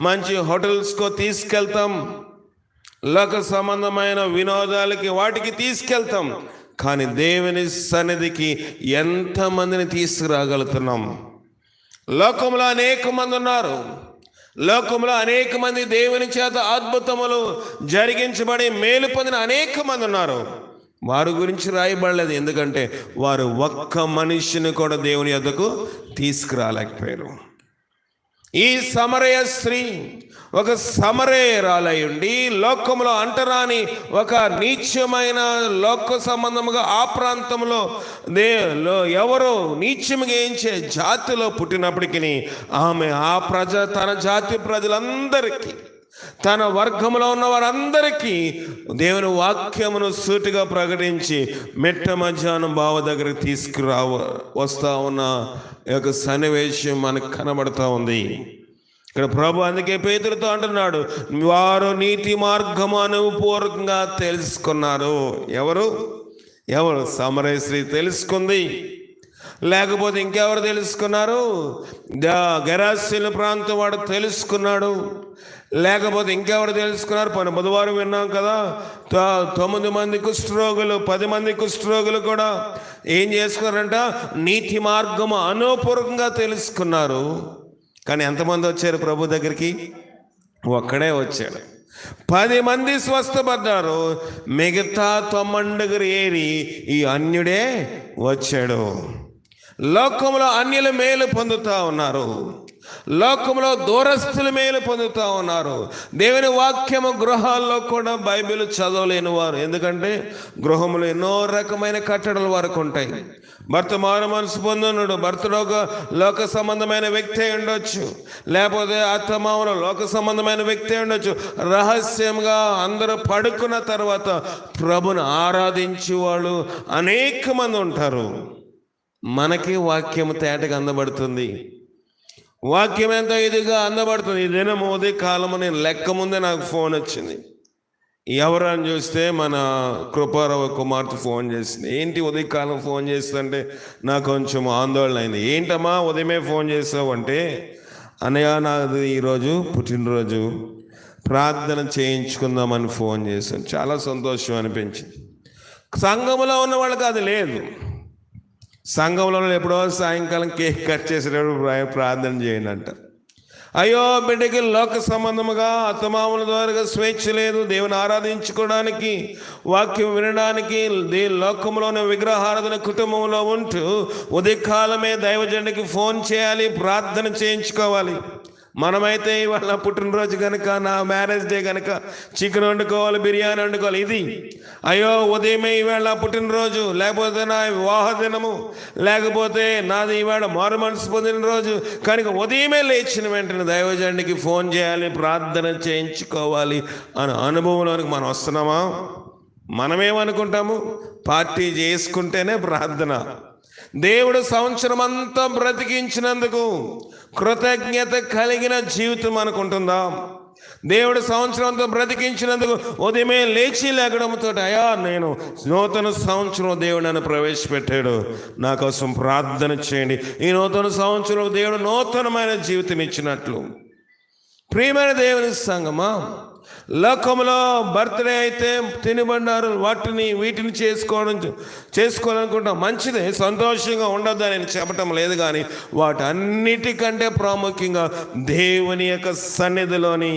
మంచి హోటల్స్కో తీసుకెళ్తాం, లోక సంబంధమైన వినోదాలకి వాటికి తీసుకెళ్తాం. కానీ దేవుని సన్నిధికి ఎంతమందిని తీసుకురాగలుగుతున్నాం? లోకంలో అనేక మంది ఉన్నారు, లోకంలో అనేక మంది దేవుని చేత అద్భుతములు జరిగించబడి మేలు పొందిన అనేక మంది ఉన్నారు. వారి గురించి రాయబడలేదు, ఎందుకంటే వారు ఒక్క మనిషిని కూడా దేవుని యొద్దకు తీసుకురాలేకపోయారు. ఈ సమరయ స్త్రీ ఒక సమరయురాలై ఉండి లోకంలో అంటరాని ఒక నీచమైన లోక సంబంధముగా ఆ ప్రాంతంలో ఎవరో నీచముగా ఏంచే జాతిలో పుట్టినప్పటికీ ఆమె తన జాతి ప్రజలందరికీ, తన వర్గంలో ఉన్న వారందరికీ దేవుని వాక్యమును సూటిగా ప్రకటించి మిట్ట మధ్యాహ్నం బావ దగ్గరికి వస్తా ఉన్న యొక్క సన్నివేశం మనకు కనబడుతూ ఉంది. ఇక్కడ ప్రభు అందుకే పేతురుతో అంటున్నాడు, వారు నీతి మార్గము అనుభవపూర్వకంగా తెలుసుకున్నారు. ఎవరు సమరయ స్త్రీ తెలుసుకుంది. లేకపోతే ఇంకెవరు తెలుసుకున్నారు? గెరాసీన ప్రాంతం వాడు తెలుసుకున్నాడు. లేకపోతే ఇంకెవరు తెలుసుకున్నారు? బుధవారం విన్నాం కదా, 9 మంది కుష్ఠరోగులు, 10 మంది కుష్ఠరోగులు కూడా ఏం చేసుకున్నారంట? నీతి మార్గము అనుభవపూర్వకంగా తెలుసుకున్నారు. కానీ ఎంతమంది వచ్చారు ప్రభు దగ్గరికి? ఒక్కడే వచ్చాడు. 10 మంది స్వస్థపడ్డారు, మిగతా 9 ఏరి ఈ అన్యుడే వచ్చాడు. లోకంలో అన్యులు మేలు పొందుతూ ఉన్నారు, లోకంలో దూరస్తులు మేలు పొందుతూ ఉన్నారు. దేవుని వాక్యము గృహాల్లో కూడా బైబిల్ చదవలేని వారు, ఎందుకంటే గృహంలో ఎన్నో రకమైన కట్టడలు వరకు ఉంటాయి. భర్త మారు మనసు పొందునుడు, భర్తలో ఒక లోక సంబంధమైన వ్యక్తి ఉండొచ్చు, లేకపోతే అత్తమామలో లోక సంబంధమైన వ్యక్తి ఉండొచ్చు. రహస్యంగా అందరూ పడుకున్న తర్వాత ప్రభుని ఆరాధించే వాళ్ళు అనేక మంది ఉంటారు. మనకి వాక్యము తేటగా అందబడుతుంది, వాక్యం ఎంతో ఇదిగా అందబడుతుంది. ఈ దినం ఉదయ కాలము నేను లెక్క ముందే నాకు ఫోన్ వచ్చింది. ఎవరని చూస్తే మన కృపారావు కుమార్తె ఫోన్ చేసింది. ఏంటి ఉదయకాలం ఫోన్ చేస్తుంటే నాకు కొంచెం ఆందోళన అయింది. ఏంటమ్మా ఉదయమే ఫోన్ చేసావు అంటే, అన్నయ్య నాది ఈరోజు పుట్టినరోజు, ప్రార్థన చేయించుకుందామని ఫోన్ చేశాను. చాలా సంతోషం అనిపించింది. సంఘంలో ఉన్న వాళ్ళకి అది లేదు. సంఘంలో ఎప్పుడో సాయంకాలం కేక్ కట్ చేసేటప్పుడు ప్రార్థన చేయండి అంటారు. అయ్యో బిడ్డకి లోక సంబంధముగా అత్తమామల ద్వారా స్వేచ్ఛ లేదు. దేవుని ఆరాధించుకోవడానికి, వాక్యం వినడానికి, లోకంలోని విగ్రహారాధన కుటుంబంలో ఉంటూ ఉదయకాలమే దైవజనుడికి ఫోన్ చేయాలి, ప్రార్థన చేయించుకోవాలి. మనమైతే ఇవాళ పుట్టినరోజు కనుక, నా మ్యారేజ్ డే కనుక చికెన్ వండుకోవాలి, బిర్యానీ వండుకోవాలి. ఇది అయ్యో ఉదయమే ఈవేళ పుట్టినరోజు, లేకపోతే నా వివాహ దినము, లేకపోతే నాది ఈవేళ మారు మనసు పొందిన రోజు కనుక ఉదయమే లేచిన వెంటనే దైవజనుడికి ఫోన్ చేయాలి, ప్రార్థన చేయించుకోవాలి అనే అనుభవంలోనికి మనం వస్తున్నామా? మనమేమనుకుంటాము? పార్టీ చేసుకుంటేనే ప్రార్థన. దేవుడు సంవత్సరం అంతా బ్రతికించినందుకు కృతజ్ఞత కలిగిన జీవితం అనుకుంటుందా? దేవుడు సంవత్సరం అంతా బ్రతికించినందుకు ఉదయమే లేచి లేకడంతో, అయ్యా నేను నూతన సంవత్సరం దేవుడు నన్ను ప్రవేశపెట్టాడు, నా కోసం ప్రార్థన చేయండి. ఈ నూతన సంవత్సరం దేవుడు నూతనమైన జీవితం ఇచ్చినట్లు. ప్రియమైన దేవుని సంగమా, లోకంలో బర్త్డే అయితే తినబడినారు, వీటిని చేసుకోవాలనుకుంటాం. మంచిదే, సంతోషంగా ఉండొద్దని నేను చెప్పటం లేదు. కానీ వాటన్నిటికంటే ప్రాముఖ్యంగా దేవుని యొక్క సన్నిధిలోని,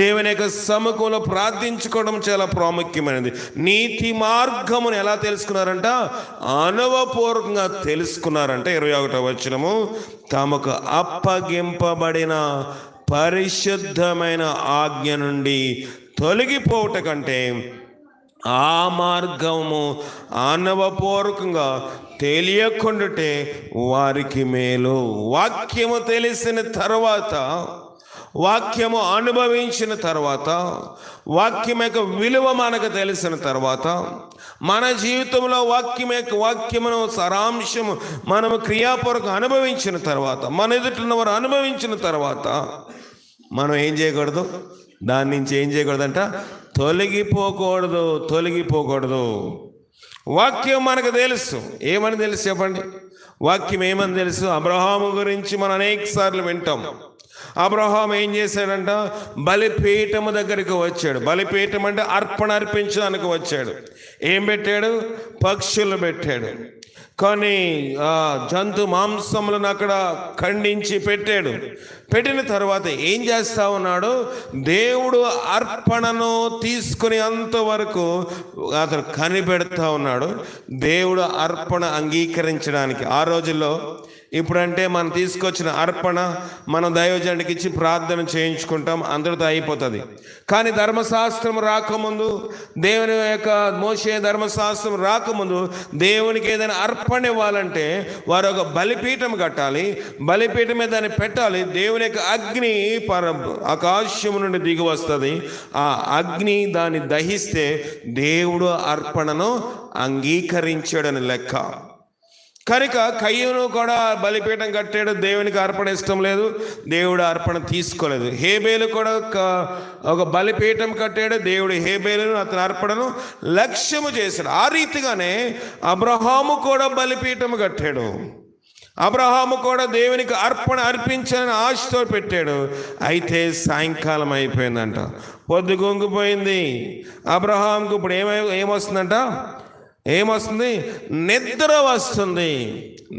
దేవుని యొక్క సముఖంలో ప్రార్థించుకోవడం చాలా ప్రాముఖ్యమైనది. నీతి మార్గమును ఎలా తెలుసుకున్నారంట? అనుభవపూర్వకంగా తెలుసుకున్నారంటే 21వ వచనము, తమకు అప్పగింపబడిన పరిశుద్ధమైన ఆజ్ఞ నుండి తొలగిపోవట కంటే ఆ మార్గము అనుభవపూర్వకంగా తెలియకుండాటే వారికి మేలు. వాక్యము తెలిసిన తర్వాత, వాక్యము అనుభవించిన తర్వాత, వాక్యం యొక్క విలువ మనకు తెలిసిన తర్వాత, మన జీవితంలో వాక్యమును సారాంశము మనము క్రియాపూర్వకంగా అనుభవించిన తర్వాత, మన ఎదుటిన్న వారు అనుభవించిన తర్వాత మనం ఏం చేయకూడదు? దాని నుంచి ఏం చేయకూడదంట? తొలగిపోకూడదు. వాక్యం మనకు తెలుసు. ఏమని తెలుసు చెప్పండి? వాక్యం ఏమని తెలుసు? అబ్రహాము గురించి మనం అనేక సార్లు వింటాం. అబ్రహాం ఏం చేశాడంట? బలిపీఠము దగ్గరికి వచ్చాడు. బలిపీఠం అంటే అర్పణ అర్పించడానికి వచ్చాడు. ఏం పెట్టాడు? పక్షులు పెట్టాడు. కొన్ని జంతు మాంసములను అక్కడ ఖండించి పెట్టాడు. పెట్టిన తర్వాత ఏం చేస్తా ఉన్నాడు, దేవుడు అర్పణను తీసుకుని అంతవరకు అతను కనిపెడతా ఉన్నాడు. దేవుడు అర్పణ అంగీకరించడానికి ఆ రోజుల్లో ఇప్పుడంటే మనం తీసుకొచ్చిన అర్పణ మనం దైవజనుడికి ఇచ్చి ప్రార్థన చేయించుకుంటాం, అందరితో అయిపోతుంది. కానీ ధర్మశాస్త్రం రాకముందు, దేవుని యొక్క మోషే ధర్మశాస్త్రం రాకముందు దేవునికి ఏదైనా అర్పణ ఇవ్వాలంటే వారు ఒక బలిపీఠం కట్టాలి, బలిపీఠం మీద దాన్ని పెట్టాలి. దేవుని యొక్క అగ్ని ఆకాశం నుండి దిగి వస్తుంది. ఆ అగ్ని దాన్ని దహిస్తే దేవుడు అర్పణను అంగీకరించాడని లెక్క. కనుక కయ్యూను కూడా బలిపీఠం కట్టాడు, దేవునికి అర్పణ ఇష్టం లేదు, దేవుడు అర్పణ తీసుకోలేదు. హేబేలు కూడా ఒక బలిపీఠం కట్టాడు, దేవుడు హేబేలును అతని అర్పణను లక్ష్యము చేశాడు. ఆ రీతిగానే అబ్రహాము కూడా బలిపీఠం కట్టాడు. అబ్రహాము కూడా దేవునికి అర్పణ అర్పించాలని ఆశతో పెట్టాడు. అయితే సాయంకాలం అయిపోయిందంట, పొద్దు గొంగిపోయింది. అబ్రహాంకు ఇప్పుడు ఏమొస్తుందంట, ఏమొస్తుంది, నిద్ర వస్తుంది.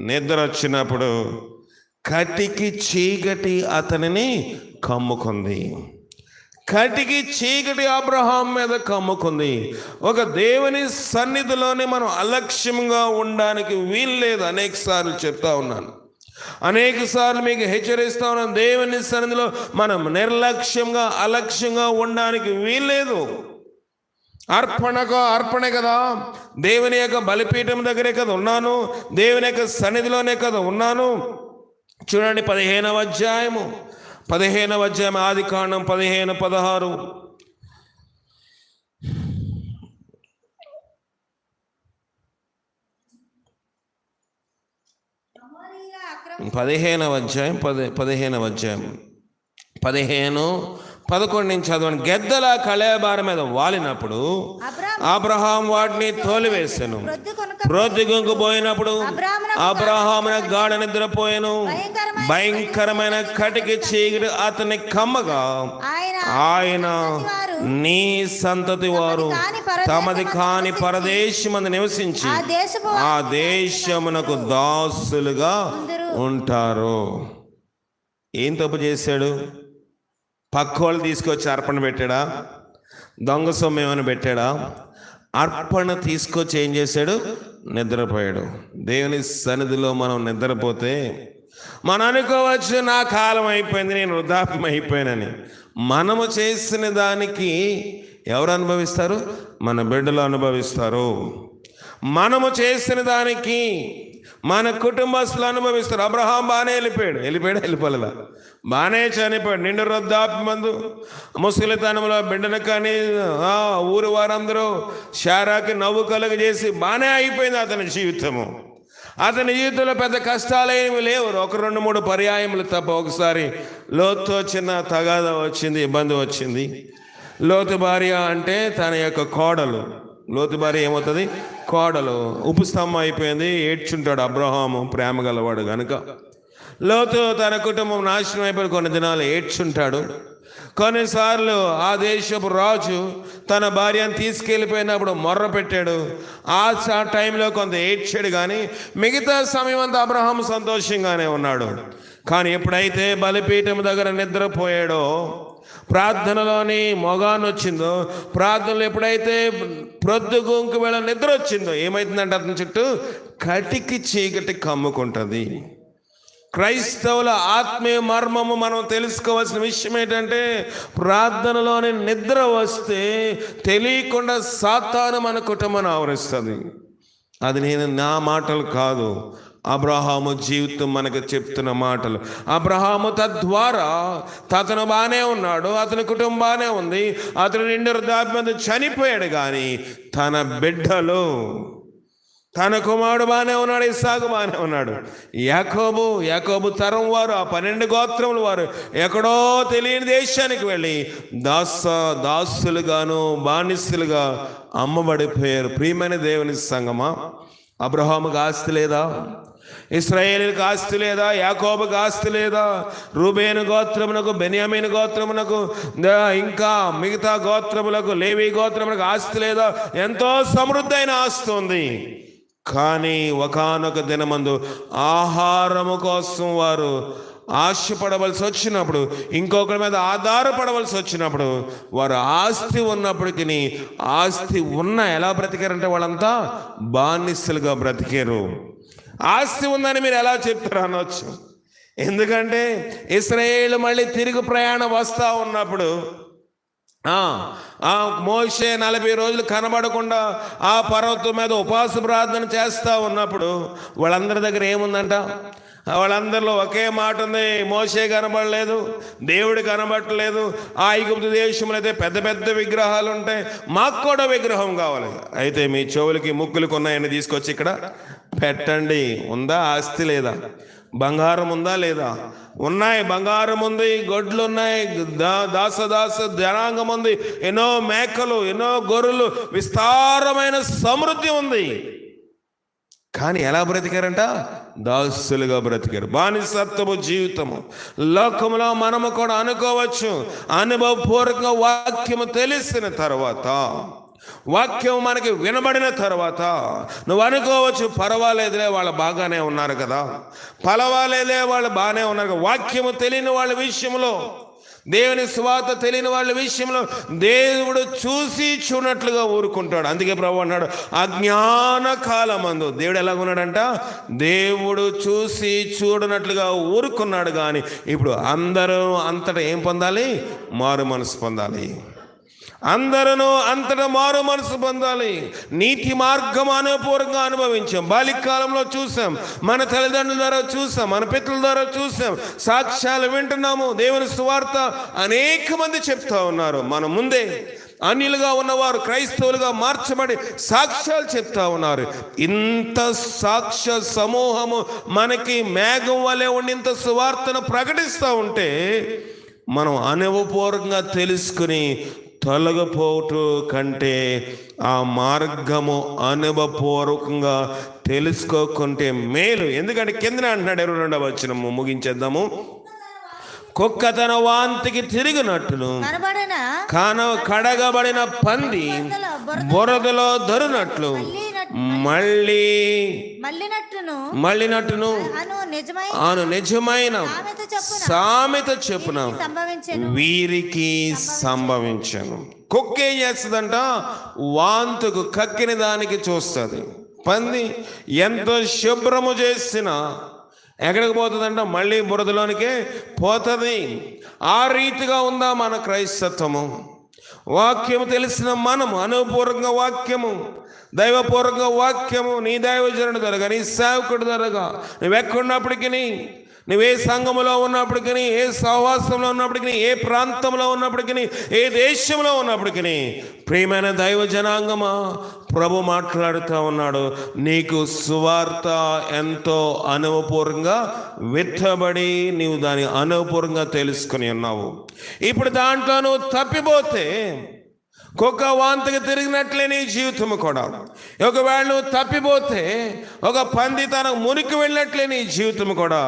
నిద్ర వచ్చినప్పుడు కటికి చీకటి అతనిని కమ్ముకుంది. కటికి చీకటి అబ్రహాం మీద కమ్ముకుంది. ఒక దేవుని సన్నిధిలోనే మనం అలక్ష్యంగా ఉండడానికి వీల్లేదు. అనేక సార్లు చెప్తా ఉన్నాను, అనేక సార్లు మీకు హెచ్చరిస్తా ఉన్నాను, దేవుని సన్నిధిలో మనం నిర్లక్ష్యంగా అలక్ష్యంగా ఉండడానికి వీల్లేదు. అర్పణే కదా, దేవుని యొక్క బలిపీఠం దగ్గరే కదా ఉన్నాను, దేవుని యొక్క సన్నిధిలోనే కదా ఉన్నాను. చూడండి 15వ అధ్యాయం ఆదికాండం 15:16. 15:11 నుంచి చదవండి. గెద్దల కళేబార మీద వాలినప్పుడు అబ్రహాం వాటిని తోలివేశాను. ప్రొద్దుగుంకుపోయినప్పుడు అబ్రహామున గాఢ నిద్రపోయాను. భయంకరమైన కటికి చీకటి అతని కమ్మగా ఆయన నీ సంతతి వారు తమది కాని పరదేశమందు నివసించి ఆ దేశమునకు దాసులుగా ఉంటారు. ఏం తప్పు చేశాడు? పక్కోళ్ళు తీసుకొచ్చి అర్పణ పెట్టాడా? దొంగ సొమ్ము ఏమైనా పెట్టాడా? అర్పణ తీసుకొచ్చి ఏం చేశాడు? నిద్రపోయాడు. దేవుని సన్నిధిలో మనం నిద్రపోతే మనం అనుకోవచ్చు, నా కాలం అయిపోయింది, నేను వృద్ధాప్యం అయిపోయానని. మనము చేసిన దానికి ఎవరు అనుభవిస్తారు? మన బిడ్డలు అనుభవిస్తారు. మనము చేసిన దానికి మన కుటుంబస్తులు అనుభవిస్తారు. అబ్రహాం బాగానే వెళ్ళిపోలేదా? బాగానే చనిపోయాడు. నిండు వృద్ధాప్యమందు ముసలితనంలో బిడ్డను కానీ ఊరు వారందరూ శారాకి నవ్వు కలుగజేసి బాగానే అయిపోయింది అతని జీవితము. అతని జీవితంలో పెద్ద కష్టాలేమి లేవు, 1-2-3 పర్యాయములు తప్ప. ఒకసారి లోతుతో చిన్న తగాదా వచ్చింది, ఇబ్బంది వచ్చింది. లోతు భార్య అంటే తన యొక్క కోడలు. లోతు భార్య ఏమవుతుంది? కోడలు. ఉపస్తంభం అయిపోయింది, ఏడ్చుంటాడు అబ్రహాము, ప్రేమ గలవాడు కనుక. లోతు తన కుటుంబం నాశనం అయిపోయి కొన్ని దినాలు ఏడ్చుంటాడు. కొన్నిసార్లు ఆ దేశపు రాజు తన భార్యను తీసుకెళ్ళిపోయినప్పుడు మొర్ర పెట్టాడు. ఆ టైంలో కొంత ఏడ్చాడు, కానీ మిగతా సమయం అంతా అబ్రహాము సంతోషంగానే ఉన్నాడు. కానీ ఎప్పుడైతే బలిపీఠం దగ్గర నిద్రపోయాడో, ప్రార్థనలోని మొగాను వచ్చిందో, ప్రార్థనలు ఎప్పుడైతే ప్రొద్దుగుంకు వేళ నిద్ర వచ్చిందో, ఏమైతుందంటే అతని చుట్టూ కటికి చీకటి కమ్ముకుంటుంది. క్రైస్తవుల ఆత్మీయ మర్మము మనం తెలుసుకోవాల్సిన విషయం ఏంటంటే, ప్రార్థనలోని నిద్ర వస్తే తెలియకుండా సాతాను మన కుటుంబాన్ని ఆవరిస్తుంది. అది నా మాటలు కాదు, అబ్రహాము జీవితం మనకు చెప్తున్న మాటలు. అబ్రహాము తద్వారా అతను బాగానే ఉన్నాడు, అతని కుటుంబం బాగానే ఉంది, అతను నిండు వృద్ధాప్యం చనిపోయాడు. కానీ తన బిడ్డలు, తన కుమారుడు బాగానే ఉన్నాడు, ఇస్సాకు బాగానే ఉన్నాడు. యాకోబు తరం వారు, ఆ 12 గోత్రముల వారు ఎక్కడో తెలియని దేశానికి వెళ్ళి దాసులుగాను బానిసలుగా అమ్మబడిపోయారు. ప్రియమైన దేవుని సంగమా, అబ్రహాముకి ఆస్తి లేదా? ఇశ్రాయేలుకి ఆస్తి లేదా? యాకోబుకి ఆస్తి లేదా? రూబేను గోత్రమునకు, బెన్యామీను గోత్రమునకు, ఇంకా మిగతా గోత్రములకు, లేవి గోత్రములకు ఆస్తి లేదా? ఎంతో సమృద్ధైన ఆస్తి ఉంది. కానీ ఒకానొక దినమందు ఆహారము కోసం వారు ఆశపడవలసి వచ్చినప్పుడు, ఇంకొకరి మీద ఆధారపడవలసి వచ్చినప్పుడు, వారు ఆస్తి ఉన్నప్పటికీ ఆస్తి ఉన్న ఎలా బ్రతికారంటే వాళ్ళంతా బానిసలుగా బ్రతికారు. ఆస్తి ఉందని మీరు ఎలా చెప్తారు అనవచ్చు. ఎందుకంటే ఇశ్రాయేలు మళ్ళీ తిరిగి ప్రయాణం వస్తూ ఉన్నప్పుడు మోషే 40 రోజులు కనబడకుండా ఆ పర్వతం మీద ఉపవాస ప్రార్థన చేస్తూ ఉన్నప్పుడు వాళ్ళందరి దగ్గర ఏముందంట? వాళ్ళందరిలో ఒకే మాట ఉంది, మోషే కనబడలేదు, దేవుడు కనబడలేదు. ఆ ఐగుప్తు దేశంలో అయితే పెద్ద పెద్ద విగ్రహాలు ఉంటాయి, మాకు కూడా విగ్రహం కావాలి. అయితే మీ చెవులకి ముక్కులకు ఉన్నాయని తీసుకొచ్చి ఇక్కడ పెట్టండి. ఉందా? ఆస్తి లేదా? బంగారం ఉందా లేదా? ఉన్నాయి, బంగారం ఉంది, గొడ్లు ఉన్నాయి, దాస జనాంగం ఉంది, ఎన్నో మేకలు, ఎన్నో గొర్రెలు, విస్తారమైన సమృద్ధి ఉంది. కానీ ఎలా బ్రతికారంట? దాసులుగా బ్రతికారు. బానిసత్వపు జీవితము. లోకంలో మనము కూడా అనుకోవచ్చు, అనుభవపూర్వకంగా వాక్యము తెలిసిన తర్వాత, వాక్యం మనకి వినబడిన తర్వాత నువ్వు అనుకోవచ్చు, పర్వాలేదులే వాళ్ళు బాగానే ఉన్నారు కదా, పర్వాలేదులే వాళ్ళు బాగానే ఉన్నారు కదా. వాక్యము తెలియని వాళ్ళ విషయంలో, దేవుని సువార్త తెలియని వాళ్ళ విషయంలో దేవుడు చూసి చూడనట్లుగా ఊరుకుంటాడు. అందుకే ప్రభువు అన్నాడు, అజ్ఞాన కాలమందు దేవుడు ఎలాగున్నాడంట? దేవుడు చూసి చూడనట్లుగా ఊరుకున్నాడు. కానీ ఇప్పుడు అందరూ అంతటా ఏం పొందాలి? మారు మనసు పొందాలి. అందరూ అంతటా మారు మనసు పొందాలి. నీతి మార్గం అనుభూర్వంగా అనుభవించాం. బాల్యకాలంలో చూసాం, మన తల్లిదండ్రుల ద్వారా చూసాం, మన పితృల ద్వారా చూసాం, సాక్ష్యాలు వింటున్నాము. దేవుని సువార్త అనేక మంది చెప్తా ఉన్నారు. మన ముందే అన్యులుగా ఉన్నవారు క్రైస్తవులుగా మార్చబడి సాక్ష్యాలు చెప్తా ఉన్నారు. ఇంత సాక్ష్య సమూహము మనకి మేఘం వలె ఉండి ఇంత సువార్తను ప్రకటిస్తూ ఉంటే మనం అనుభవపూర్వకంగా తెలుసుకుని తొలగిపోటు కంటే ఆ మార్గము అనుభవపూర్వకంగా తెలుసుకోకుంటే మేలు. ఎందుకంటే కిందనే అంటున్నాడు 22వ వచనము, ముగించేద్దాము. కుక్క తన వాంతికి తిరిగినట్టును కడగబడిన పంది బురదలో దొరినట్లు మళ్ళినట్టును అను నిజమైన సామెత చెప్పున వీరికి సంభవించను. కుక్క ఏం చేస్తుందంట? వాంతుకు కక్కిన దానికి చూస్తుంది. పంది ఎంతో శుభ్రము చేసినా ఎక్కడికి పోతుందంట? మళ్ళీ బురదలోనికే పోతుంది. ఆ రీతిగా ఉందా మన క్రైస్తత్వము? వాక్యము తెలిసిన మనము అనుభవపూర్వకంగా వాక్యము, దైవపూర్వకంగా వాక్యము నీ దైవజనుడి ద్వారా, నీ సేవకుడి ద్వారా, నువ్వెక్కడున్నప్పటికీ, నువ్వే సంఘములో ఉన్నప్పటికీ, ఏ సహవాసంలో ఉన్నప్పటికీ, ఏ ప్రాంతంలో ఉన్నప్పటికీ, ఏ దేశంలో ఉన్నప్పటికీ, ప్రియమైన దైవ జనాంగమా, ప్రభు మాట్లాడుతూ ఉన్నాడు. నీకు సువార్త ఎంతో అనుభవపూర్వకంగా విత్తబడి నీవు దాన్ని అనుభవపూర్వకంగా తెలుసుకుని ఉన్నావు. ఇప్పుడు దాంట్లో నువ్వు తప్పిపోతే కుక్క వాంతికి తిరిగినట్లే నీ జీవితం కూడా. ఒకవేళ నువ్వు తప్పిపోతే ఒక పంది తనకు మునికి వెళ్ళినట్లే నీ జీవితం కూడా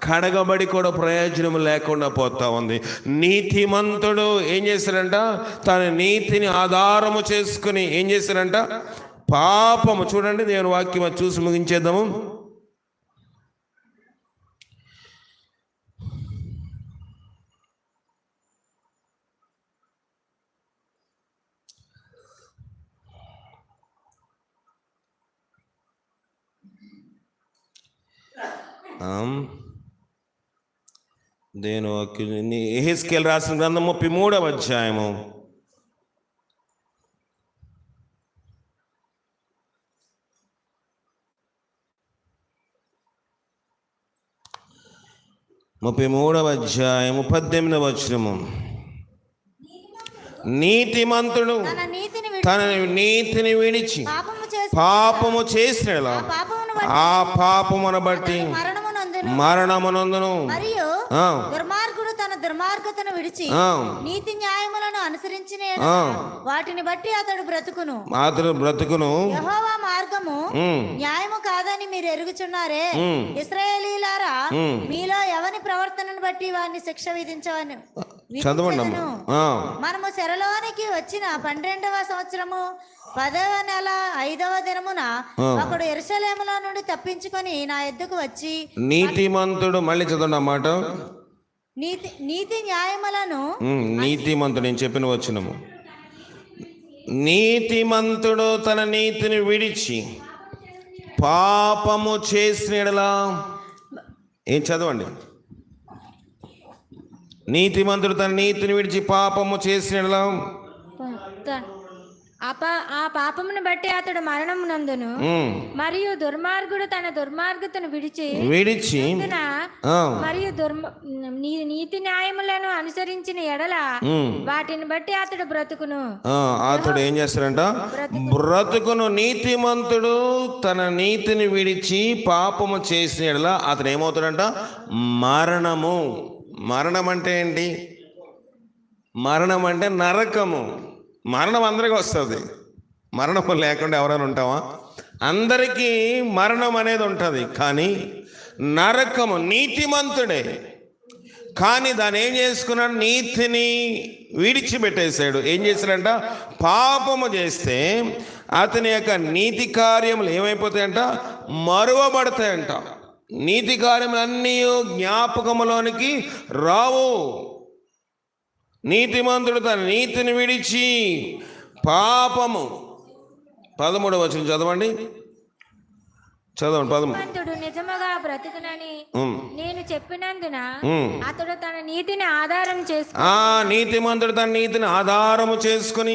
కడగబడి కూడా ప్రయోజనం లేకుండా పోతా ఉంది. నీతిమంతుడు ఏం చేశాడంట? తన నీతిని ఆధారము చేసుకుని ఏం చేశాడంట? పాపము. చూడండి, దేవుని వాక్యం చూసి ముగించేద్దాము. దేని వాక్యం? యెహెజ్కేలు రాసిన గ్రంథం 33వ అధ్యాయము 18వ వచనము. నీతిమంతుడు తన నీతిని విడిచి పాపము చేసిన ఆ పాపమును బట్టి మరణమునందును, దుర్మార్గుడు తన దుర్మార్గతను విడిచి నీతి న్యాయములను అనుసరించిన వాటిని బట్టి అతడు బ్రతుకును. యెహోవా మార్గము న్యాయము కాదని మీరు ఎరుగుచున్నారే. ఇశ్రాయేలీయులారా, మీలో ఎవని ప్రవర్తనను బట్టి వారిని శిక్ష విధించవని చదవండి అమ్మ. మనము చెరలోనికి వచ్చిన 12వ సంవత్సరము 10వ నెల 5వ దినమున ఒకడు యెరూషలేములో నుండి తప్పించుకొని నా ఎద్దుకు వచ్చి నీతిమంతుడు, మళ్ళీ చదవండి అన్నమాట. నీతి న్యాయములను నీతిమంతుడు, నేను చెప్పిన వచనము, నీతిమంతుడు తన నీతిని విడిచి పాపము చేసిన యెడల, ఏం చదవండి, నీతిమంతుడు తన నీతిని విడిచి పాపము చేసిన యెడల ఆ పాపమును బట్టి అతడు మరణమునందును, మరియు దుర్మార్గుడు తన దుర్మార్గతను విడిచి మరియు నీతి న్యాయములను అనుసరించిన ఎడల వాటిని బట్టి అతడు బ్రతుకును. అతడు ఏం చేస్తాడంట? బ్రతుకును. నీతిమంతుడు తన నీతిని విడిచి పాపము చేసిన ఎడల అతడు ఏమవుతాడంట? మరణము. మరణం అంటే ఏంటి? మరణం అంటే నరకము. మరణం అందరికీ వస్తుంది. మరణం లేకుండా ఎవరైనా ఉంటామా? అందరికీ మరణం అనేది ఉంటుంది. కానీ నరకము నీతిమంతుడే, కానీ దాన్ని ఏం చేసుకున్నాడు? నీతిని విడిచిపెట్టేశాడు. ఏం చేశాడంట? పాపము చేస్తే అతని యొక్క నీతి కార్యములు ఏమైపోతాయంట? మరువబడతాయంట. నీతి కార్యములన్నీ జ్ఞాపకములోనికి రావు. నీతిమంతుడు తన నీతిని విడిచి పాపము. 13వ వచనం చదవండి. 13. నిజముగా బ్రతుకునని నేను చెప్పినందున అతడు తన నీతిని ఆధారం చేసుకుని, నీతిమంతుడు తన నీతిని ఆధారము చేసుకుని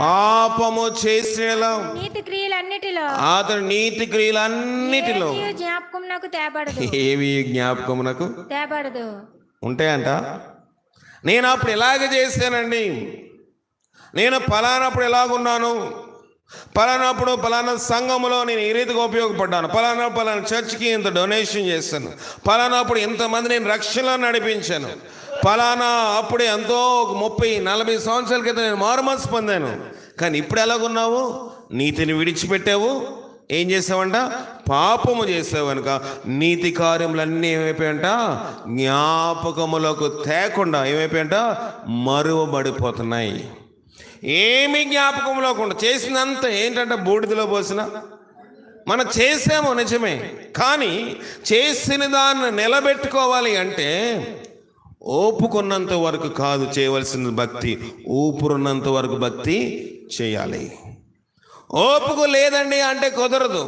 పాపము చేసిన నీతి క్రియలన్నిటిలో అతడు నీతి క్రియలన్నిటిలో జ్ఞాపకమునకు తేబడదు. ఏవి జ్ఞాపకమునకు తేబడదు ఉంటాయంట. నేను అప్పుడు ఎలాగ చేశానండి, నేను ఫలానప్పుడు ఎలాగున్నాను, ఫలానప్పుడు ఫలానా సంఘములో నేను ఈ రీతిగా ఉపయోగపడ్డాను, ఫలానా చర్చ్కి ఇంత డొనేషన్ చేశాను, ఫలానప్పుడు ఇంతమంది నేను రక్షణలో నడిపించాను, ఫలానా అప్పుడే ఎంతో 30-40 సంవత్సరాల క్రితం నేను మారుమనసు పొందాను. కానీ ఇప్పుడు ఎలాగున్నావు? నీతిని విడిచిపెట్టావు. ఏం చేసావంట? పాపము చేసావు కనుక నీతి కార్యములన్నీ ఏమైపోయాయంట? జ్ఞాపకములకు తేకుండా ఏమైపోయాయంట? మరువబడిపోతున్నాయి. ఏమి జ్ఞాపకంలోకుండా చేసినంత ఏంటంటే బూడిదలో పోసిన. మనం చేసాము నిజమే, కానీ చేసిన దాన్ని నిలబెట్టుకోవాలి అంటే ఓపుకున్నంత వరకు కాదు చేయవలసిన భక్తి, ఊపురున్నంత వరకు భక్తి చేయాలి. ఓపుకు లేదండి అంటే కుదరదు.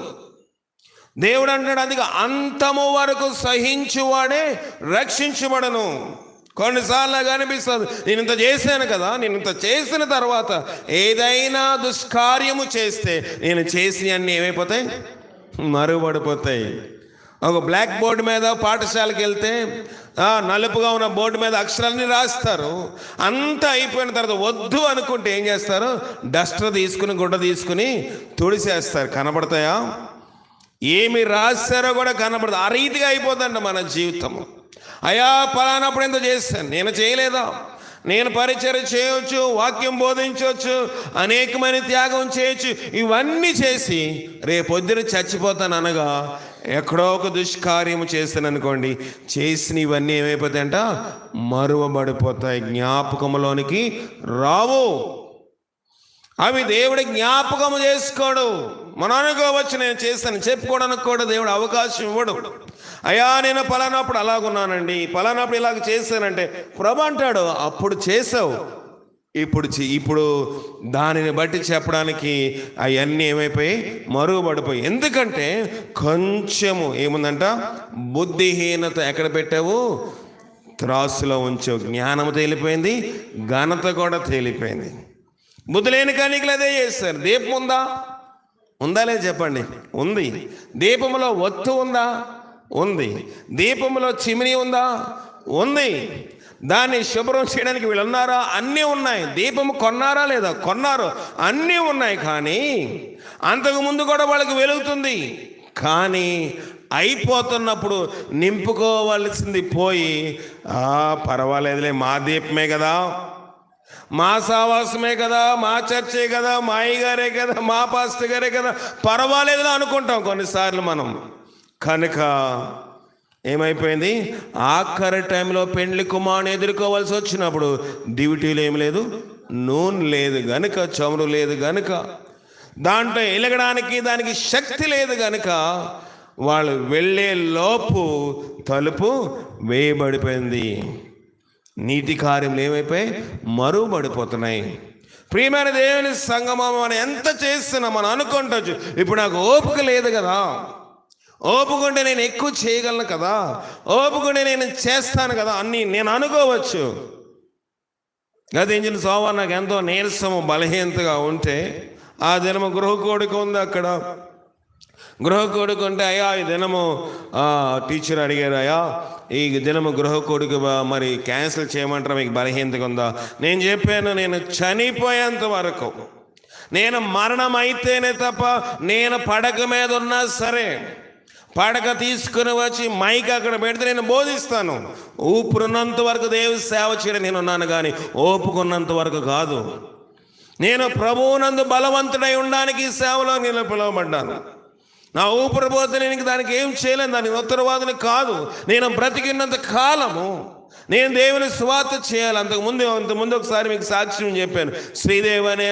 దేవుడు అంటాడు, అందుకే అంతము వరకు సహించువాడే రక్షించబడను. కొన్నిసార్లు అనిపిస్తుంది, నేను ఇంత చేశాను కదా, నేను ఇంత చేసిన తర్వాత ఏదైనా దుష్కార్యము చేస్తే నేను చేసినవన్నీ ఏమైపోతాయి? మరుగుపడిపోతాయి. ఒక బ్లాక్ బోర్డు మీద పాఠశాలకు వెళ్తే నలుపుగా ఉన్న బోర్డు మీద అక్షరాలని రాస్తారు. అంతా అయిపోయిన తర్వాత వద్దు అనుకుంటే ఏం చేస్తారు? డస్టర్ తీసుకుని గుడ్డ తీసుకుని తుడిసేస్తారు. కనబడతాయా? ఏమి రాస్తారో కూడా కనబడదు. ఆ రీతిగా అయిపోతుందంట మన జీవితము. అయ్యా పలానప్పుడు ఎంత చేశాను, నేను చేయలేదా? నేను పరిచర్య చేయవచ్చు, వాక్యం బోధించవచ్చు, అనేకమైన త్యాగం చేయొచ్చు. ఇవన్నీ చేసి రేపొద్దున చచ్చిపోతాను అనగా ఎక్కడో ఒక దుష్కార్యము చేస్తాను అనుకోండి, చేసిన ఇవన్నీ ఏమైపోతాయంట? మరువబడిపోతాయి, జ్ఞాపకంలోనికి రావు. అవి దేవుడి జ్ఞాపకము చేసుకోడు. మనం అనుకోవచ్చు నేను చేస్తాను, చెప్పుకోవడానికి కూడా దేవుడు అవకాశం ఇవ్వడు. అయ్యా నేను పలానప్పుడు అలాగున్నానండి, పలానప్పుడు ఇలాగ చేశానంటే ప్రభు అంటాడు, అప్పుడు చేసావు, ఇప్పుడు దానిని బట్టి చెప్పడానికి అవన్నీ ఏమైపోయి? మరుగుపడిపోయి. ఎందుకంటే కొంచెము ఏముందంట? బుద్ధిహీనత ఎక్కడ పెట్టావు? త్రాసులో ఉంచావు. జ్ఞానము తేలిపోయింది, ఘనత కూడా తేలిపోయింది. బుద్ధి లేని కనికలు అదే చేస్తారు. దీపం ఉందా లేదు చెప్పండి? ఉంది. దీపంలో ఒత్తు ఉందా? ఉంది. దీపంలో చిమిని ఉందా? ఉంది. దాన్ని శుభ్రం చేయడానికి వీళ్ళు ఉన్నారా? అన్నీ ఉన్నాయి. దీపము కొన్నారా లేదా? కొన్నారు. అన్నీ ఉన్నాయి. కానీ అంతకుముందు కూడా వాళ్ళకి వెలుగుతుంది. కానీ అయిపోతున్నప్పుడు నింపుకోవాల్సింది పోయి, పర్వాలేదులే మా దీపమే కదా, మా సావాసమే కదా, మా చర్చే కదా, మా అయ్యగారే కదా, మా పాస్టర్ గారే కదా, పర్వాలేదులే అనుకుంటాం కొన్నిసార్లు మనం. కనుక ఏమైపోయింది? ఆఖరి టైంలో పెండ్లి కుమారుని ఎదుర్కోవాల్సి వచ్చినప్పుడు డ్యూటీలు ఏమి లేదు, నూనె లేదు గనుక, చమురు లేదు గనుక, దాంట్లో ఎలగడానికి దానికి శక్తి లేదు గనుక వాళ్ళు వెళ్ళే లోపు తలుపు వేయబడిపోయింది. నీతి కార్యములు ఏమైపోయాయి? మరుగుపడిపోతున్నాయి. ప్రియమైన దేవుని సంగమం, మనం ఎంత చేస్తున్నా మనం అనుకుంటచ్చు, ఇప్పుడు నాకు ఓపిక లేదు కదా, ఓపుకుంటే నేను ఎక్కువ చేయగలను కదా, ఓపుకుంటే నేను చేస్తాను కదా అన్నీ నేను అనుకోవచ్చు. గతించిన సోమవారం నాకు ఎంతో నీరసము బలహీనతగా ఉంటే, ఆ దినము గృహకోడిక ఉంది అక్కడ. గృహకోడిక ఉంటే, అయ్యా ఈ దినము టీచర్ అడిగారు, అయ్యా ఈ దినము గృహకోడిక మరి క్యాన్సిల్ చేయమంటారా, మీకు బలహీనతగా ఉందా? నేను చెప్పాను, నేను చనిపోయేంత వరకు, నేను మరణం అయితేనే తప్ప, నేను పడక మీద ఉన్నా సరే, పడక తీసుకుని వచ్చి మైక్ అక్కడ పెడితే నేను బోధిస్తాను. ఊపిరినంత వరకు దేవుని సేవ చేయడం నేను ఉన్నాను, కానీ ఓపుకున్నంత వరకు కాదు. నేను ప్రభువునందు బలవంతుడై ఉండడానికి ఈ సేవలో నేను పిలువబడ్డాను. నా ఊపిరి పోతే నేను దానికి ఏం చేయలేను, దానికి ఉత్తరవాదుని కాదు. నేను బ్రతికినంత కాలము నేను దేవుని సువార్త చేయాలి. అంతకుముందు ఒకసారి మీకు సాక్ష్యం చెప్పాను. శ్రీదేవి అనే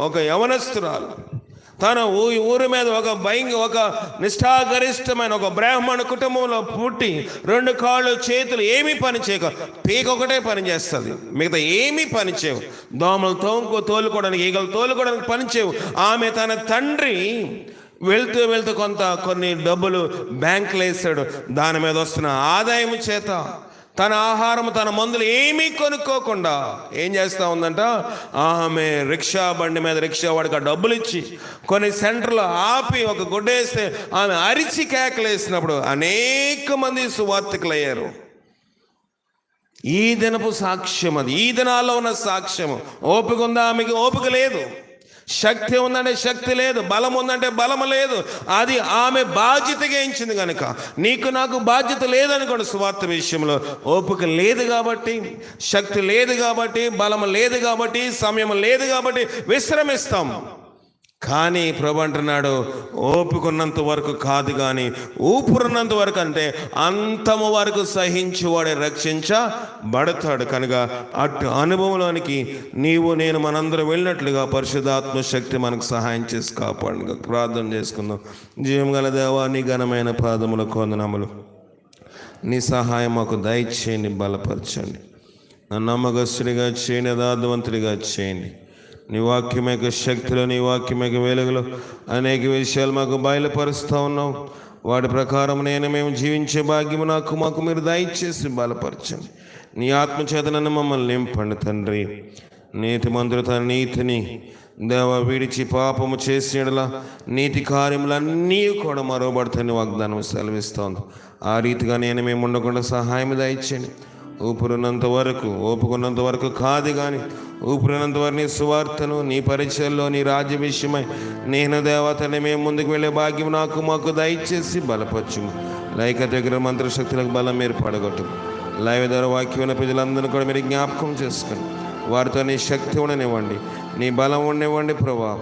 ఒక యవనస్తురాలు తన ఊరి మీద ఒక నిష్ఠాగరిష్టమైన ఒక బ్రాహ్మణ కుటుంబంలో పుట్టి 2 కాళ్ళు చేతులు ఏమీ పని చేయక, పీక ఒకటే పని చేస్తుంది, మిగతా ఏమీ పని చేయవు. దోమలు తోలుకోవడానికి, ఈగలు తోలుకోవడానికి పని చేయవు. ఆమె తన తండ్రి వెళ్తూ కొన్ని డబ్బులు బ్యాంకులో వేసాడు. దాని మీద వస్తున్న ఆదాయం చేత తన ఆహారం, తన మందులు ఏమీ కొనుక్కోకుండా ఏం చేస్తూ ఉందంట, ఆమె రిక్షా బండి మీద రిక్షా వాడికి ఆ డబ్బులు ఇచ్చి కొన్ని సెంటర్లో ఆపి ఒక గుడ్డేస్తే ఆమె అరిచి కేకలేసినప్పుడు అనేక మంది సువార్తికులు అయ్యారు. ఈ దినపు సాక్ష్యం అది, ఈ దినాల్లో ఉన్న సాక్ష్యము. ఓపిక ఉందా? ఆమెకి ఓపిక లేదు. శక్తి ఉందంటే శక్తి లేదు, బలం ఉందంటే బలం లేదు. అది ఆమె బాధ్యతగా ఎంచింది కనుక. నీకు నాకు బాధ్యత లేదనుకోండి, సువార్త విషయంలో ఓపిక లేదు కాబట్టి, శక్తి లేదు కాబట్టి, బలం లేదు కాబట్టి, సమయం లేదు కాబట్టి విశ్రమిస్తాం. కానీ ప్రభు అంటున్నాడు, ఓపికన్నంత వరకు కాదు, కానీ ఊపిరినంత వరకు, అంటే అంతము వరకు సహించువాడే రక్షించబడతాడు. కనుక అటు అనుభవంలోనికి నీవు నేను మనందరం వెళ్ళినట్లుగా పరిశుద్ధాత్మ శక్తి మనకు సహాయం చేసి కాపాడు. ప్రార్థన చేసుకుందాం. జీవం గల దేవా, నీ ఘనమైన పాదములకు వందనములు. నీ సహాయం మాకు దయచేయండి, బలపరచండి, నన్ను నమ్మకస్తుడిగా చేయండి, యథార్థవంతుడిగా చేయండి. నీ వాక్యం యొక్క శక్తిలో, నీ వాక్యం యొక్క వెలుగులో అనేక విషయాలు మాకు బయలుపరుస్తూ ఉన్నావు. వాటి ప్రకారం మేము జీవించే భాగ్యము మాకు మీరు దయచేసి బలపరచండి. నీ ఆత్మచేత నన్ను మమ్మల్ని నింపండి తండ్రి. నీతిమంతుడు తన నీతిని విడిచి పాపము చేసేలా నీతి కార్యములన్నీ కూడా మరోబడతాయని వాగ్దానం సెలవిస్తోంది. ఆ రీతిగా మేము ఉండకుండా సహాయం దయచేయండి. ఊపిరినంత వరకు, ఓపుకున్నంత వరకు కాదు, కానీ ఊపిరినంత వరకు నీ సువార్తను, నీ పరిచయంలో, నీ రాజ్య విషయమై నేను దేవతని మేము ముందుకు వెళ్ళే భాగ్యం మాకు దయచేసి బలపరచుము. లైక దగ్గర మంత్రశక్తులకు బలం మీరు పడగొట్టు. లైవ్ ద్వారా వాక్యమైన ప్రజలందరినీ కూడా మీరు జ్ఞాపకం చేసుకుని వారితో నీ శక్తి ఉండనివ్వండి, నీ బలం ఉండనివ్వండి ప్రభా.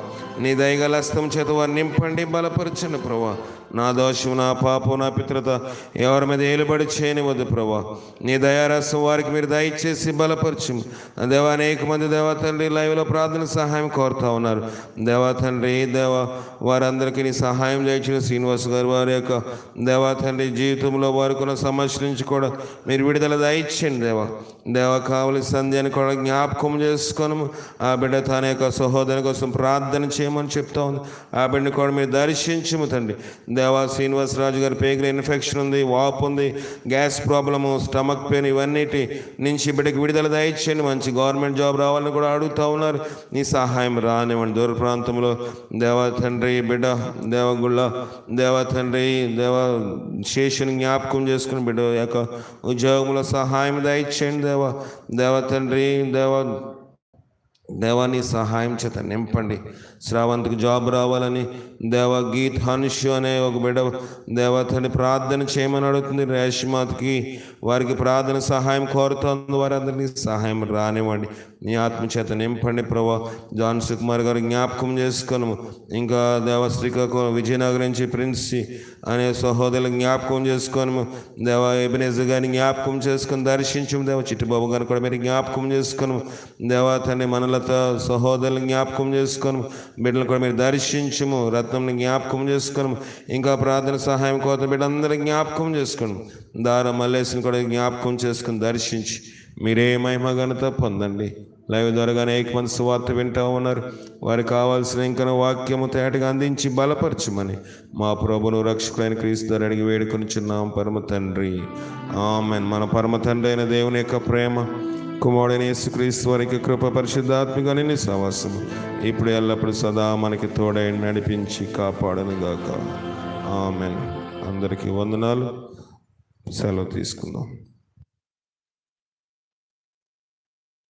నీ దయగల హస్తం చేత వారిని నింపండి, బలపరచండి ప్రభా. నా దోషం, నా పాపం, నా పితృత ఎవరి మీద ఏలుబడి చేయనివద్దు ప్రభా. నీ దయారసం వారికి మీరు దయచేసి బలపరచు. దేవా, అనేక మంది దేవా తండ్రి లైవ్లో ప్రార్థన సహాయం కోరుతూ ఉన్నారు. దేవా తండ్రి, దేవా వారందరికీ నీ సహాయం చేయించిన శ్రీనివాస్ గారు వారి యొక్క దేవా తండ్రి జీవితంలో వారికి ఉన్న సమస్యల నుంచి కూడా మీరు విడుదల దయచేయండి దేవా కావలి సంధ్యాన్ని కూడా జ్ఞాపకం చేసుకోను. ఆ బిడ్డ తన యొక్క సహోదరుని కోసం ప్రార్థన చేయమని చెప్తా ఉంది. ఆ బిడ్డని కూడా మీరు దర్శించము తండ్రి. దేవా శ్రీనివాసరాజు గారి పేగుల ఇన్ఫెక్షన్ ఉంది, వాపు ఉంది, గ్యాస్ ప్రాబ్లము, స్టమక్ పెయిన్, ఇవన్నిటి నుంచి బిడ్డకి విడుదల దయచేయండి. మంచి గవర్నమెంట్ జాబ్ రావాలని కూడా అడుగుతూ ఉన్నారు. నీ సహాయం రానివ్వండి. దూర ప్రాంతంలో దేవా తండ్రి బిడ్డ దేవగుళ్ళ దేవా తండ్రి దేవా శేషుని జ్ఞాపకం చేసుకుని బిడ్డ యొక్క ఉద్యోగంలో సహాయం దయచేయండి. దేవా తండ్రి దేవాన్ని సహాయం చేత నింపండి. శ్రావంతికి జాబ్ రావాలని గీత్ హనుషు అనే ఒక బిడ్డ తండ్రి ప్రార్థన చేయమని అడుగుతుంది. రేష్మాత్కి వారికి ప్రార్థన సహాయం కోరుతుంది. వారందరినీ సహాయం రానివ్వండి. నీ ఆత్మచేత నింపండి ప్రభా. జాన్ సుకుమార్ గారు జ్ఞాపకం చేసుకోను. ఇంకా దేవ శ్రీకాకుళం విజయనగరం నుంచి ప్రిన్సి అనే సహోదరులు జ్ఞాపకం చేసుకోను. దేవ ఎబినేజర్ గారిని జ్ఞాపకం చేసుకొని దర్శించము. దేవ చిట్టుబాబు గారిని కూడా మీరు జ్ఞాపకం చేసుకోను. దేవా తండ్రి మనలత సహోదరులు జ్ఞాపకం చేసుకోను. బిడ్డలు కూడా మీరు దర్శించము. రత్నంని జ్ఞాపకం చేసుకోను. ఇంకా ప్రార్థన సహాయం కోసం బిడ్డలందరూ జ్ఞాపకం చేసుకోను. దార మల్లేసిని కూడా జ్ఞాపకం చేసుకుని దర్శించి మీరే మహిమ ఘనత పొందండి. లైవ్ ద్వారా అనేక మంది సువార్త వింటూ ఉన్నారు. వారికి కావాల్సిన ఇంకా వాక్యము తేటగా అందించి బలపరచమని మా ప్రభును రక్షకులైన క్రీస్తు ద్వారా అడిగి వేడుకొనిచున్నాం పరమ తండ్రి, ఆమేన్. మన పరమ తండ్రి అయిన దేవుని యొక్క ప్రేమ, కుమారుడైన యేసుక్రీస్తు వారికి కృప, పరిశుద్ధాత్మిక నీ సహవాసము ఇప్పుడు ఎల్లప్పుడు సదా మనకి తోడై నడిపించి కాపాడను గాక. ఆమేన్. అందరికీ వందనాలు. సెలవు తీసుకుందాం.